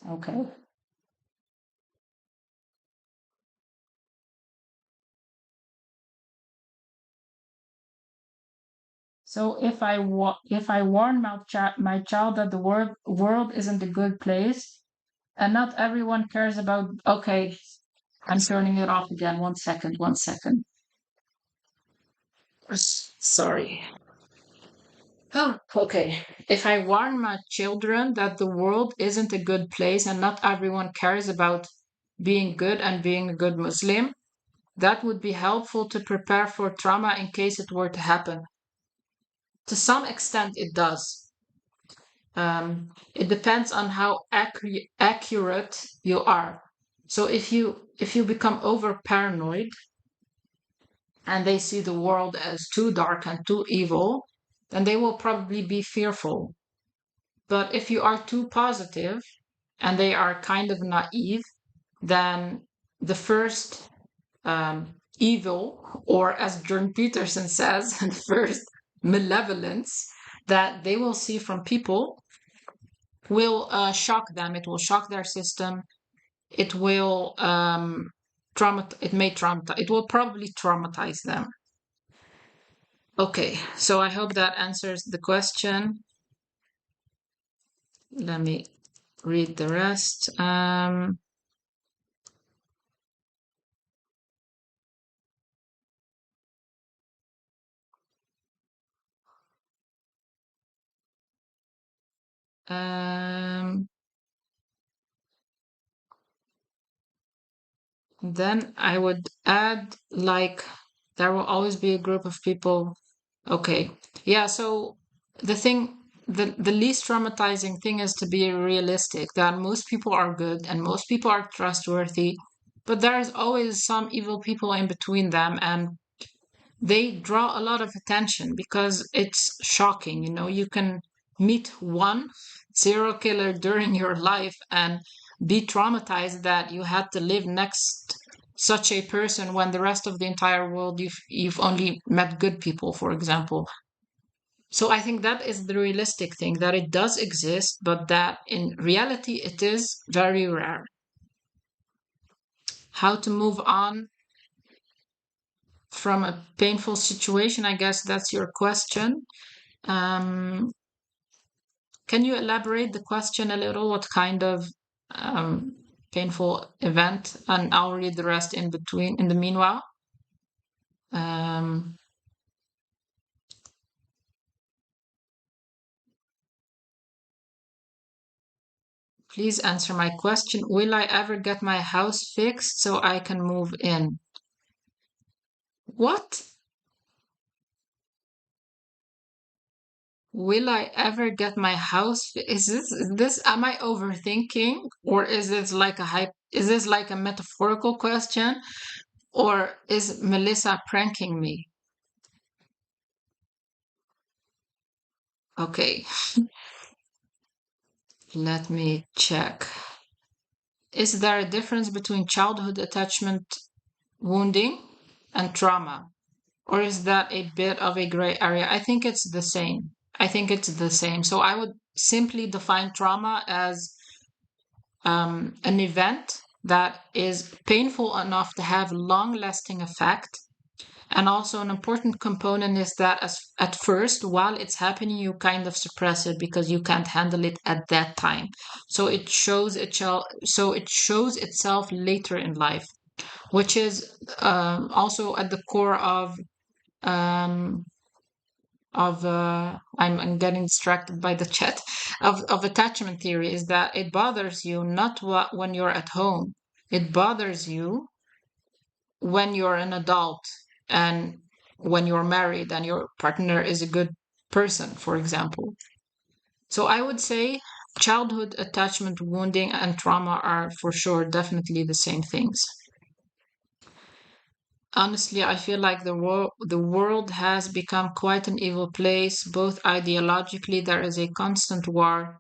Okay. So if I warn my child that the world isn't a good place and not everyone cares about, okay, I'm turning it off again. 1 second, 1 second. Sorry. Oh, okay. If I warn my children that the world isn't a good place and not everyone cares about being good and being a good Muslim, that would be helpful to prepare for trauma in case it were to happen. To some extent, it does. It depends on how accurate you are. So if you become over paranoid and they see the world as too dark and too evil, then they will probably be fearful. But if you are too positive and they are kind of naive, then the first evil, or as Jordan Peterson says, the first malevolence that they will see from people will shock them. It will shock their system. It will it may traumatize. It will probably traumatize them. Okay, so I hope that answers the question. Let me read the rest. Um, then I would add, like, there will always be a group of people. Okay. Yeah, so the thing, the least traumatizing thing is to be realistic that most people are good and most people are trustworthy, but there's always some evil people in between them, and they draw a lot of attention because it's shocking. You can meet one serial killer during your life and be traumatized that you had to live next such a person when the rest of the entire world you've only met good people, for example. So I think that is the realistic thing, that it does exist, but that in reality it is very rare. How to move on from a painful situation, I guess that's your question. Um, can you elaborate the question a little? What kind of um, painful event? And I'll read the rest in between, in the meanwhile. Um, please answer my question. Will I ever get my house fixed so I can move in? What? Will I ever get my house? Is this, am I overthinking? Or is this like is this like a metaphorical question? Or is Melissa pranking me? Okay, let me check. Is there a difference between childhood attachment wounding and trauma? Or is that a bit of a gray area? I think it's the same. I think it's the same. So I would simply define trauma as an event that is painful enough to have long lasting effect. And also, an important component is that at first, while it's happening, you kind of suppress it because you can't handle it at that time. So it shows itself later in life, which is also at the core um, I'm getting distracted by the chat of attachment theory, is that it bothers you not when you're at home. It bothers you when you're an adult and when you're married and your partner is a good person, for example. So I would say childhood attachment wounding and trauma are for sure definitely the same things. Honestly, I feel like the world has become quite an evil place, both ideologically, there is a constant war.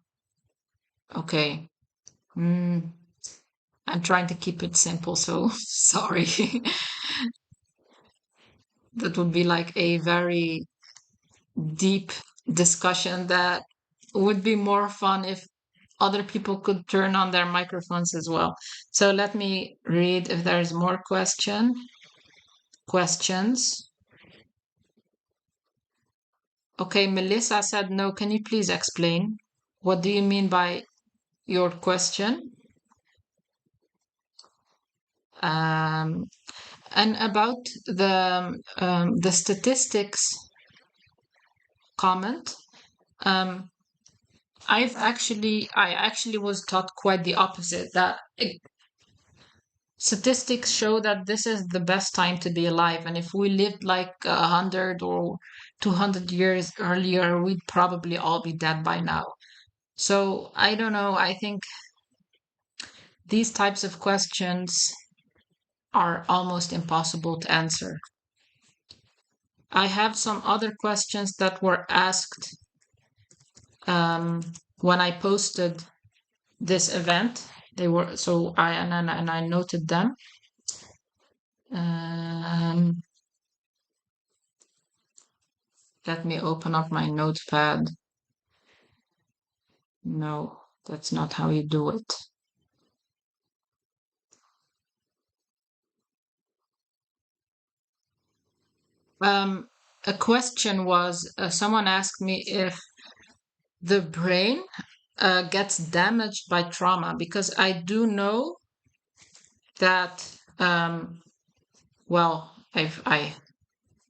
Okay. Mm, I'm trying to keep it simple, so sorry. That would be like a very deep discussion that would be more fun if other people could turn on their microphones as well. So let me read if there's more questions. Okay, Melissa said no. Can you please explain? What do you mean by your question? Um, and about the statistics comment, um, I actually was taught quite the opposite. That statistics show that this is the best time to be alive, and if we lived like 100 or 200 years earlier, we'd probably all be dead by now. So I don't know. I think these types of questions are almost impossible to answer. I have some other questions that were asked when I posted this event. They were so I noted them. Let me open up my notepad. No, that's not how you do it. A question was someone asked me if the brain gets damaged by trauma, because I do know that well,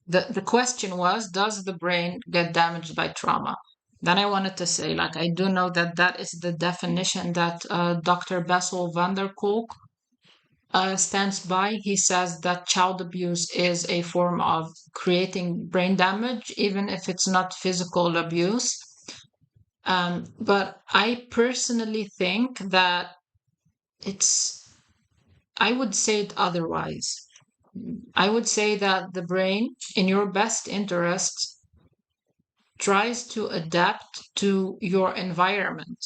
the question was, does the brain get damaged by trauma? Then I wanted to say, like, I do know that that is the definition that Dr. Bessel van der Kolk stands by. He says that child abuse is a form of creating brain damage, even if it's not physical abuse. But I personally think that I would say it otherwise. I would say that the brain, in your best interest, tries to adapt to your environment.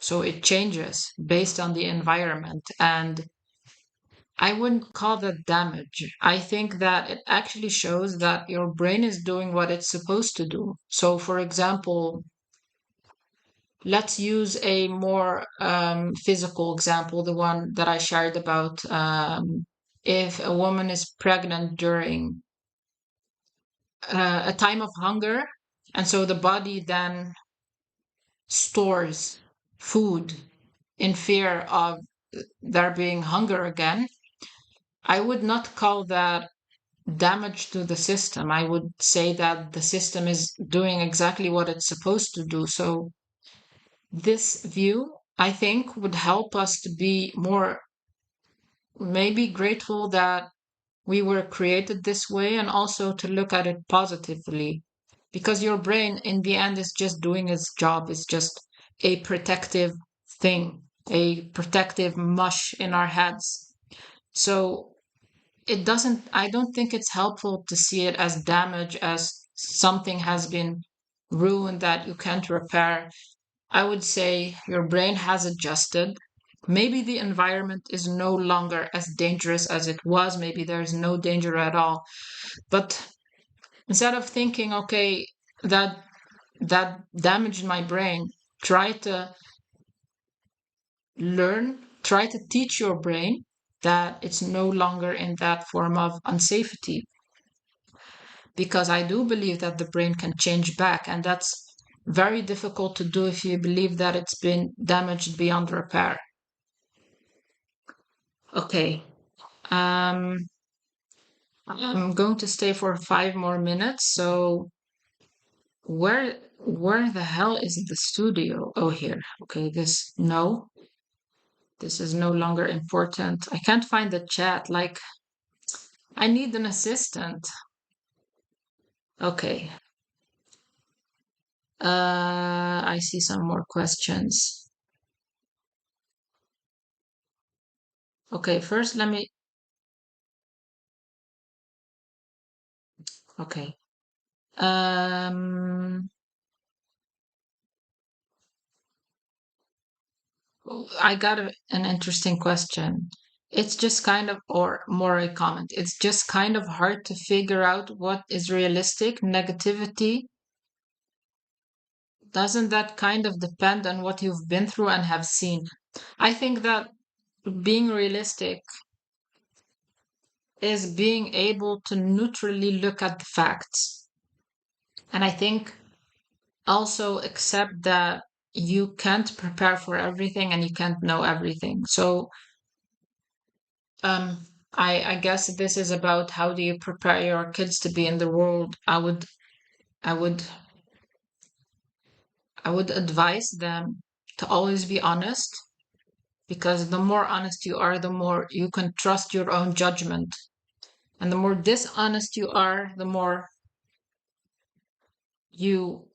So it changes based on the environment. And I wouldn't call that damage. I think that it actually shows that your brain is doing what it's supposed to do. So, for example, let's use a more physical example, the one that I shared about if a woman is pregnant during a time of hunger, and so the body then stores food in fear of there being hunger again. I would not call that damage to the system. I would say that the system is doing exactly what it's supposed to do. So this view I think would help us to be more maybe grateful that we were created this way, and also to look at it positively, because your brain in the end is just doing its job. It's just a protective thing, a protective mush in our heads. So I don't think it's helpful to see it as damage, as something has been ruined that you can't repair. I would say your brain has adjusted. Maybe the environment is no longer as dangerous as it was. Maybe there's no danger at all. But instead of thinking, okay, that that damaged my brain, try to try to teach your brain that it's no longer in that form of unsafety. Because I do believe that the brain can change back, and that's very difficult to do if you believe that it's been damaged beyond repair. Okay. Um, I'm going to stay for 5 more minutes. So where the hell is the studio? Oh, here. Okay, this is no longer important. I can't find the chat. Like, I need an assistant. Okay. I see some more questions. Okay, first let me. Okay. Um, I got an interesting question. It's just kind of, or more a comment, it's just kind of hard to figure out what is realistic. Negativity, doesn't that kind of depend on what you've been through and have seen? I think that being realistic is being able to neutrally look at the facts. And I think also accept that you can't prepare for everything and you can't know everything. So Um, I guess this is about how do you prepare your kids to be in the world. I would I would advise them to always be honest, because the more honest you are, the more you can trust your own judgment. And the more dishonest you are, the more you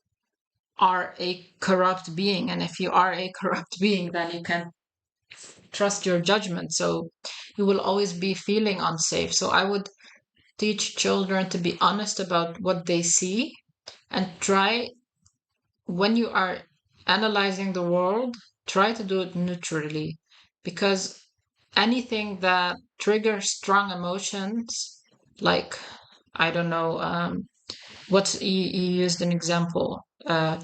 are a corrupt being. And if you are a corrupt being, then you can trust your judgment. So you will always be feeling unsafe. So I would teach children to be honest about what they see, and try, when you are analyzing the world, try to do it neutrally, because anything that triggers strong emotions, like, I don't know, what's you used an example,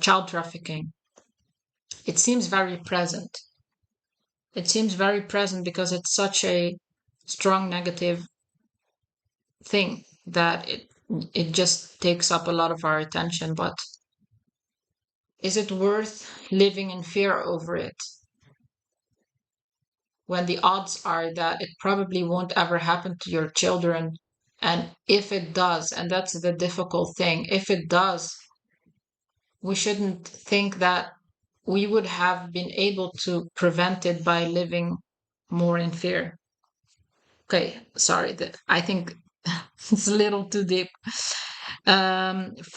child trafficking. It seems very present. It seems very present because it's such a strong negative thing that it just takes up a lot of our attention. But is it worth living in fear over it when the odds are that it probably won't ever happen to your children? And if it does, and that's the difficult thing, if it does, we shouldn't think that we would have been able to prevent it by living more in fear. Okay, sorry, I think it's a little too deep.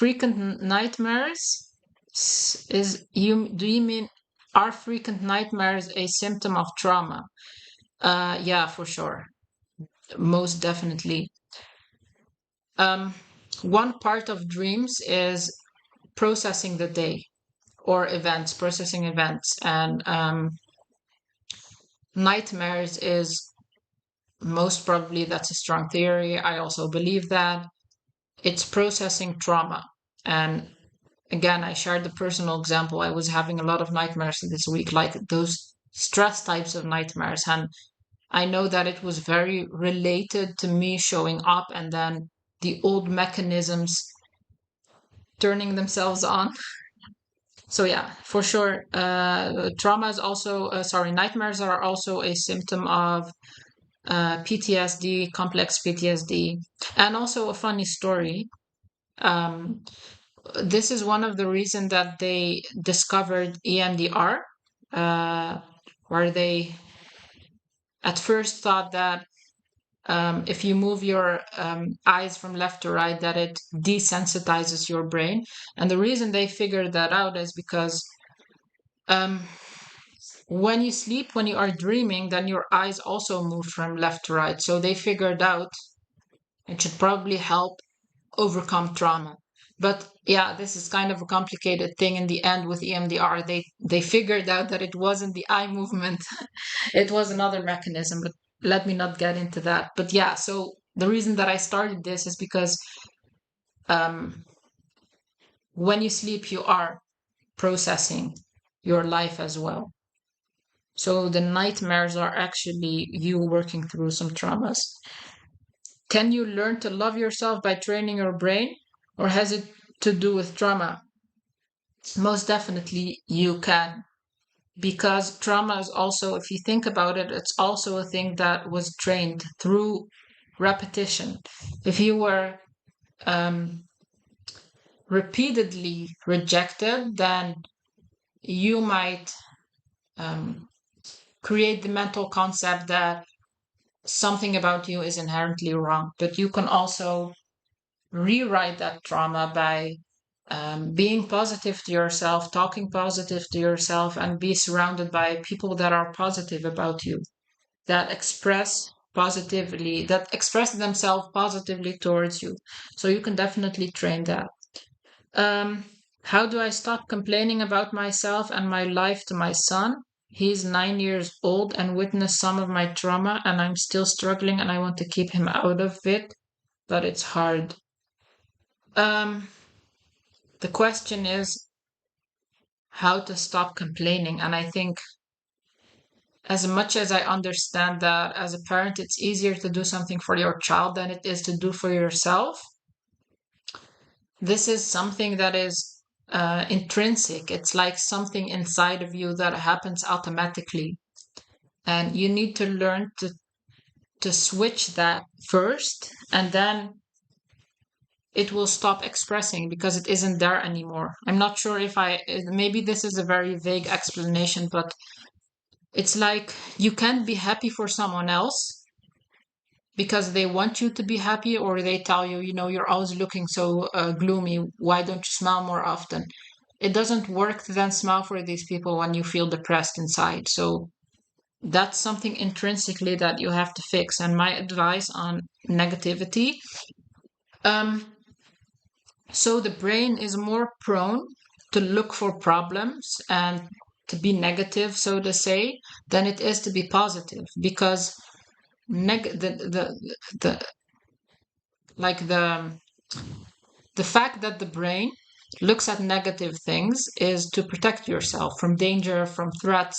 Frequent nightmares is you? Do you mean, are frequent nightmares a symptom of trauma? Yeah, for sure, most definitely. Um, one part of dreams is processing the day or events, processing events, and nightmares is most probably, that's a strong theory. I also believe that it's processing trauma. And again, I shared the personal example. I was having a lot of nightmares this week, like those stress types of nightmares. And I know that it was very related to me showing up, and then the old mechanisms turning themselves on. So yeah, for sure, trauma is also, sorry, nightmares are also a symptom of PTSD, complex PTSD. And also a funny story. Um, this is one of the reasons that they discovered EMDR. where they at first thought that if you move your eyes from left to right, that it desensitizes your brain. And the reason they figured that out is because um, when you sleep, when you are dreaming, then your eyes also move from left to right. So they figured out it should probably help overcome trauma. But yeah, this is kind of a complicated thing in the end with EMDR. They figured out that it wasn't the eye movement. It was another mechanism, but let me not get into that. But yeah, so the reason that I started this is because um, when you sleep, you are processing your life as well. So the nightmares are actually you working through some traumas. Can you learn to love yourself by training your brain, or has it to do with trauma? Most definitely you can, because trauma is also, if you think about it, it's also a thing that was trained through repetition. If you were repeatedly rejected, then you might create the mental concept that something about you is inherently wrong. But you can also rewrite that trauma by being positive to yourself, talking positive to yourself, and be surrounded by people that are positive about you, that express positively, that express themselves positively towards you. So you can definitely train that. How do I stop complaining about myself and my life to my son? He's 9 years old and witnessed some of my trauma, and I'm still struggling and I want to keep him out of it, but it's hard. Um, the question is how to stop complaining. And I think, as much as I understand that as a parent, it's easier to do something for your child than it is to do for yourself. This is something that is intrinsic. It's like something inside of you that happens automatically. And you need to learn to switch that first, and then it will stop expressing because it isn't there anymore. I'm not sure if maybe this is a very vague explanation, but it's like you can't be happy for someone else because they want you to be happy, or they tell you, you're always looking so gloomy. Why don't you smile more often? It doesn't work to then smile for these people when you feel depressed inside. So that's something intrinsically that you have to fix. And my advice on negativity, so the brain is more prone to look for problems and to be negative, so to say, than it is to be positive, because the like the fact that the brain looks at negative things is to protect yourself from danger, from threats,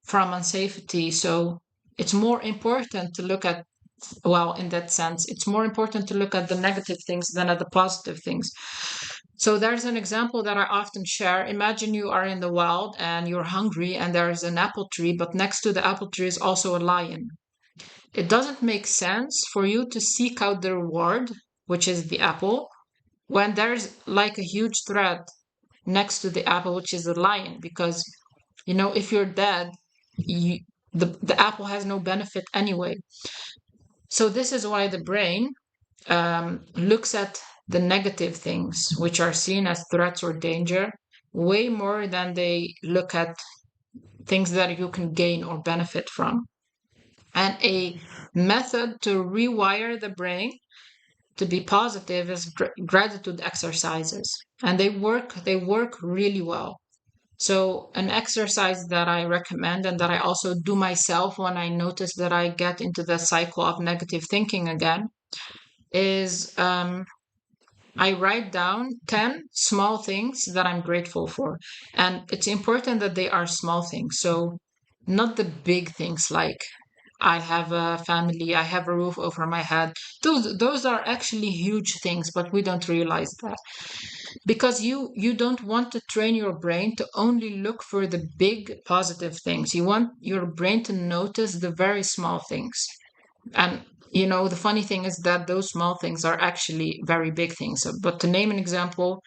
from unsafety. So it's more important to look at, well, in that sense, it's more important to look at the negative things than at the positive things. So there's an example that I often share. Imagine you are in the wild and you're hungry and there's an apple tree, but next to the apple tree is also a lion. It doesn't make sense for you to seek out the reward, which is the apple, when there's like a huge threat next to the apple, which is the lion, because if you're dead, the apple has no benefit anyway. So this is why the brain looks at the negative things, which are seen as threats or danger, way more than they look at things that you can gain or benefit from. And a method to rewire the brain to be positive is gratitude exercises, and they work really well. So an exercise that I recommend and that I also do myself when I notice that I get into the cycle of negative thinking again is I write down 10 small things that I'm grateful for. And it's important that they are small things. So not the big things like I have a family, I have a roof over my head. Those are actually huge things, but we don't realize that. Because you don't want to train your brain to only look for the big positive things. You want your brain to notice the very small things. And the funny thing is that those small things are actually very big things. But to name an example,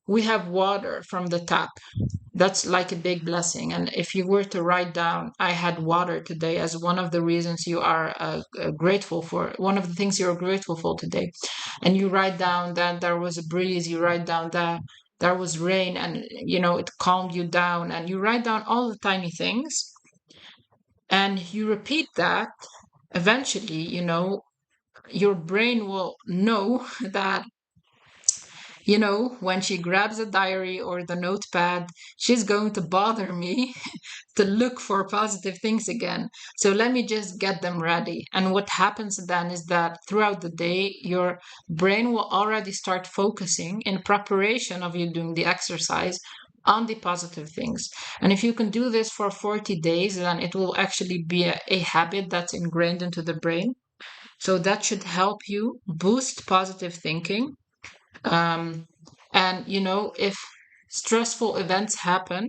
we have water from the tap. That's like a big blessing. And if you were to write down, I had water today as one of the reasons you are grateful for, one of the things you're grateful for today, and you write down that there was a breeze, you write down that there was rain and, it calmed you down, and you write down all the tiny things and you repeat that, eventually, your brain will know that, when she grabs a diary or the notepad, she's going to bother me to look for positive things again. So let me just get them ready. And what happens then is that throughout the day, your brain will already start focusing in preparation of you doing the exercise on the positive things. And if you can do this for 40 days, then it will actually be a habit that's ingrained into the brain. So that should help you boost positive thinking. um, and if stressful events happen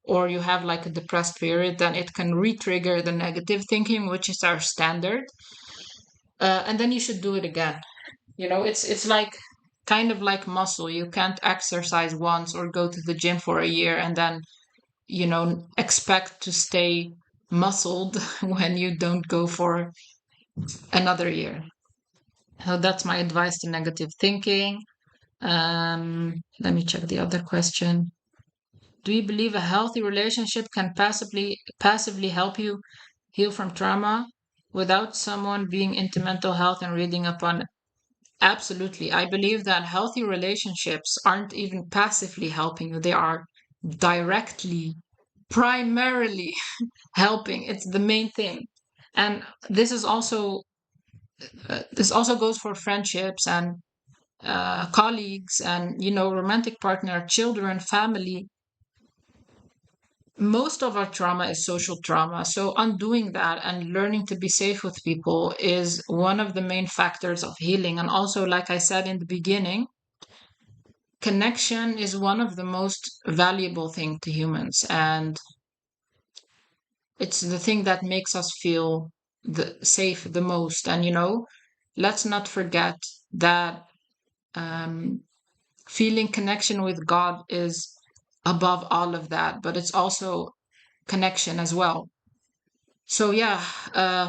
or you have like a depressed period, then it can re-trigger the negative thinking, which is our standard. And then you should do it again. It's like kind of like muscle. You can't exercise once or go to the gym for a year and then expect to stay muscled when you don't go for another year. So that's my advice to negative thinking. Let me check the other question. Do you believe a healthy relationship can passively help you heal from trauma without someone being into mental health and reading upon it? Absolutely. I believe that healthy relationships aren't even passively helping you. They are directly, primarily helping. It's the main thing. And this also goes for friendships and colleagues and romantic partner, children, family. Most of our trauma is social trauma, so undoing that and learning to be safe with people is one of the main factors of healing. And also, like I said in the beginning, connection is one of the most valuable thing to humans, and it's the thing that makes us feel safe the most. And let's not forget that um, feeling connection with God is above all of that, but it's also connection as well. So yeah,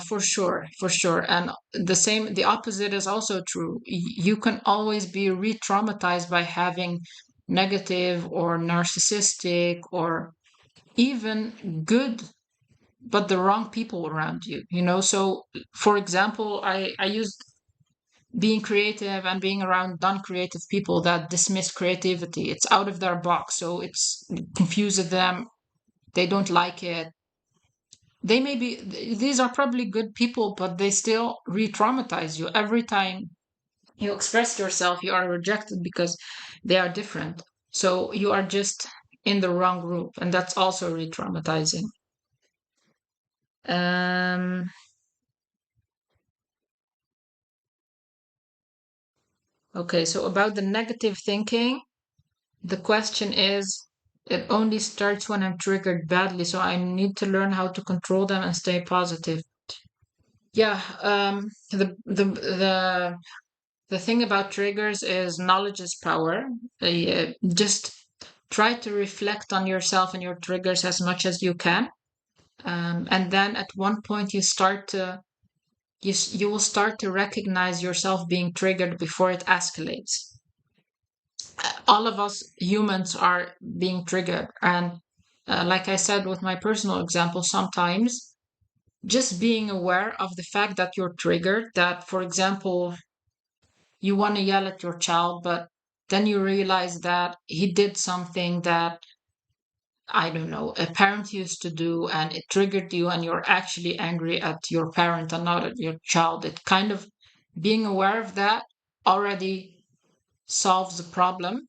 for sure, for sure. And the opposite is also true. You can always be re-traumatized by having negative or narcissistic or even good, but the wrong people around you, So for example, I used being creative and being around non-creative people that dismiss creativity. It's out of their box, so it's confuses them. They don't like it. They may be, these are probably good people, but they still re-traumatize you. Every time you express yourself, you are rejected because they are different. So you are just in the wrong group, and that's also re-traumatizing. um okay, so about the negative thinking, the question is, it only starts when I'm triggered badly, so I need to learn how to control them and stay positive. Yeah, the thing about triggers is knowledge is power. Just try to reflect on yourself and your triggers as much as you can, and then at one point you will start to recognize yourself being triggered before it escalates. All of us humans are being triggered, and like I said with my personal example, sometimes just being aware of the fact that you're triggered, that for example you want to yell at your child, but then you realize that he did something that, I don't know, a parent used to do and it triggered you, and you're actually angry at your parent and not at your child. It kind of, being aware of that already solves the problem.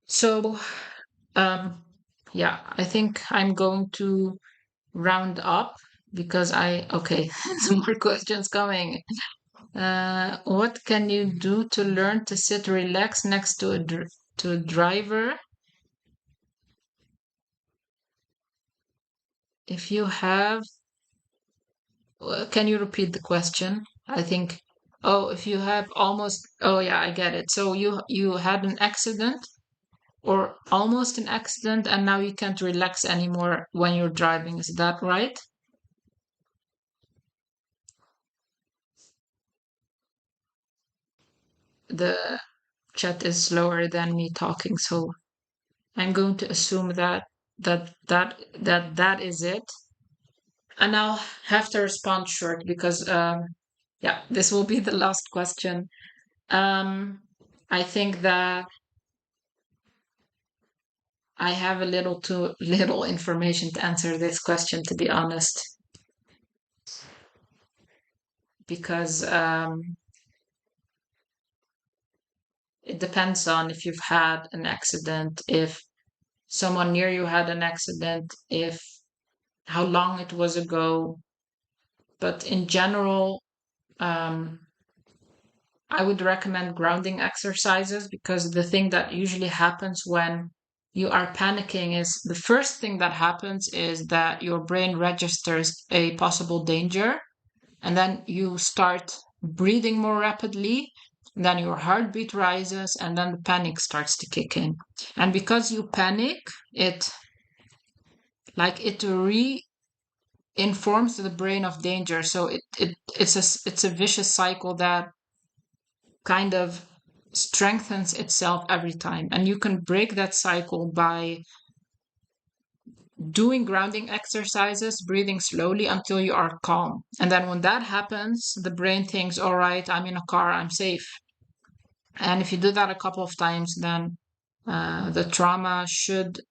So, um, yeah, I think I'm going to round up because okay, some more questions coming. What can you do to learn to sit relaxed next to a driver? If you have, can you repeat the question? I think. Oh, if you have almost. Oh yeah, I get it. So you had an accident. or almost an accident, and now you can't relax anymore when you're driving. Is that right? The chat is slower than me talking, so I'm going to assume that is it. And I'll have to respond short because yeah, this will be the last question. I think that I have a little too little information to answer this question, to be honest, because it depends on if you've had an accident, if someone near you had an accident, if how long it was ago. But in general, um, I would recommend grounding exercises because the thing that usually happens when you are panicking is the first thing that happens is that your brain registers a possible danger, and then you start breathing more rapidly, then your heartbeat rises, and then the panic starts to kick in. And because you panic, it reinforms the brain of danger. So it's a vicious cycle that kind of strengthens itself every time. And you can break that cycle by doing grounding exercises, breathing slowly until you are calm. And then when that happens, the brain thinks, all right, I'm in a car, I'm safe. And if you do that a couple of times, then the trauma should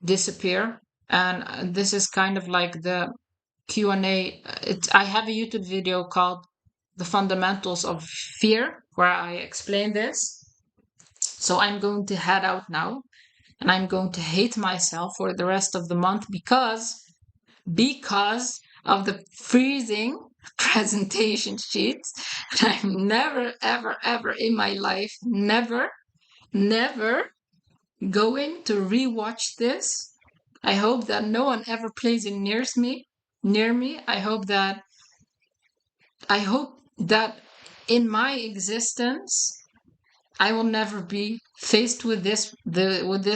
disappear. And this is kind of like the Q&A. I have a YouTube video called The Fundamentals of Fear, where I explain this. So I'm going to head out now, and I'm going to hate myself for the rest of the month because of the freezing presentation sheets. And I'm never, ever, ever in my life, never going to rewatch this. I hope that no one ever plays it near me. I hope that in my existence I will never be faced with this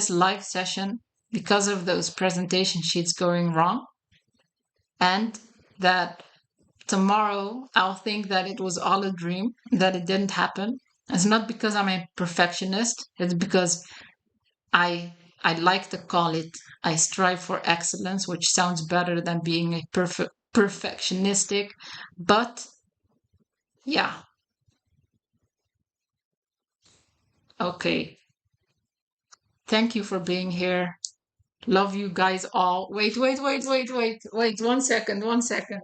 live session because of those presentation sheets going wrong, and that tomorrow I'll think that it was all a dream, that it didn't happen. It's not because I'm a perfectionist, it's because I I like to call it I strive for excellence, which sounds better than being a perfectionistic. But yeah, okay. Thank you for being here. Love you guys all. Wait. 1 second, 1 second,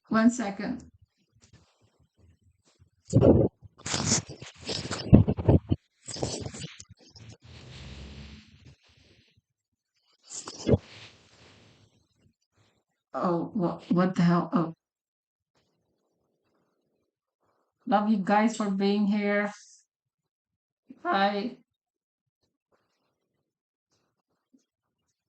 1 second. Oh, what the hell? Oh, love you guys for being here. Bye.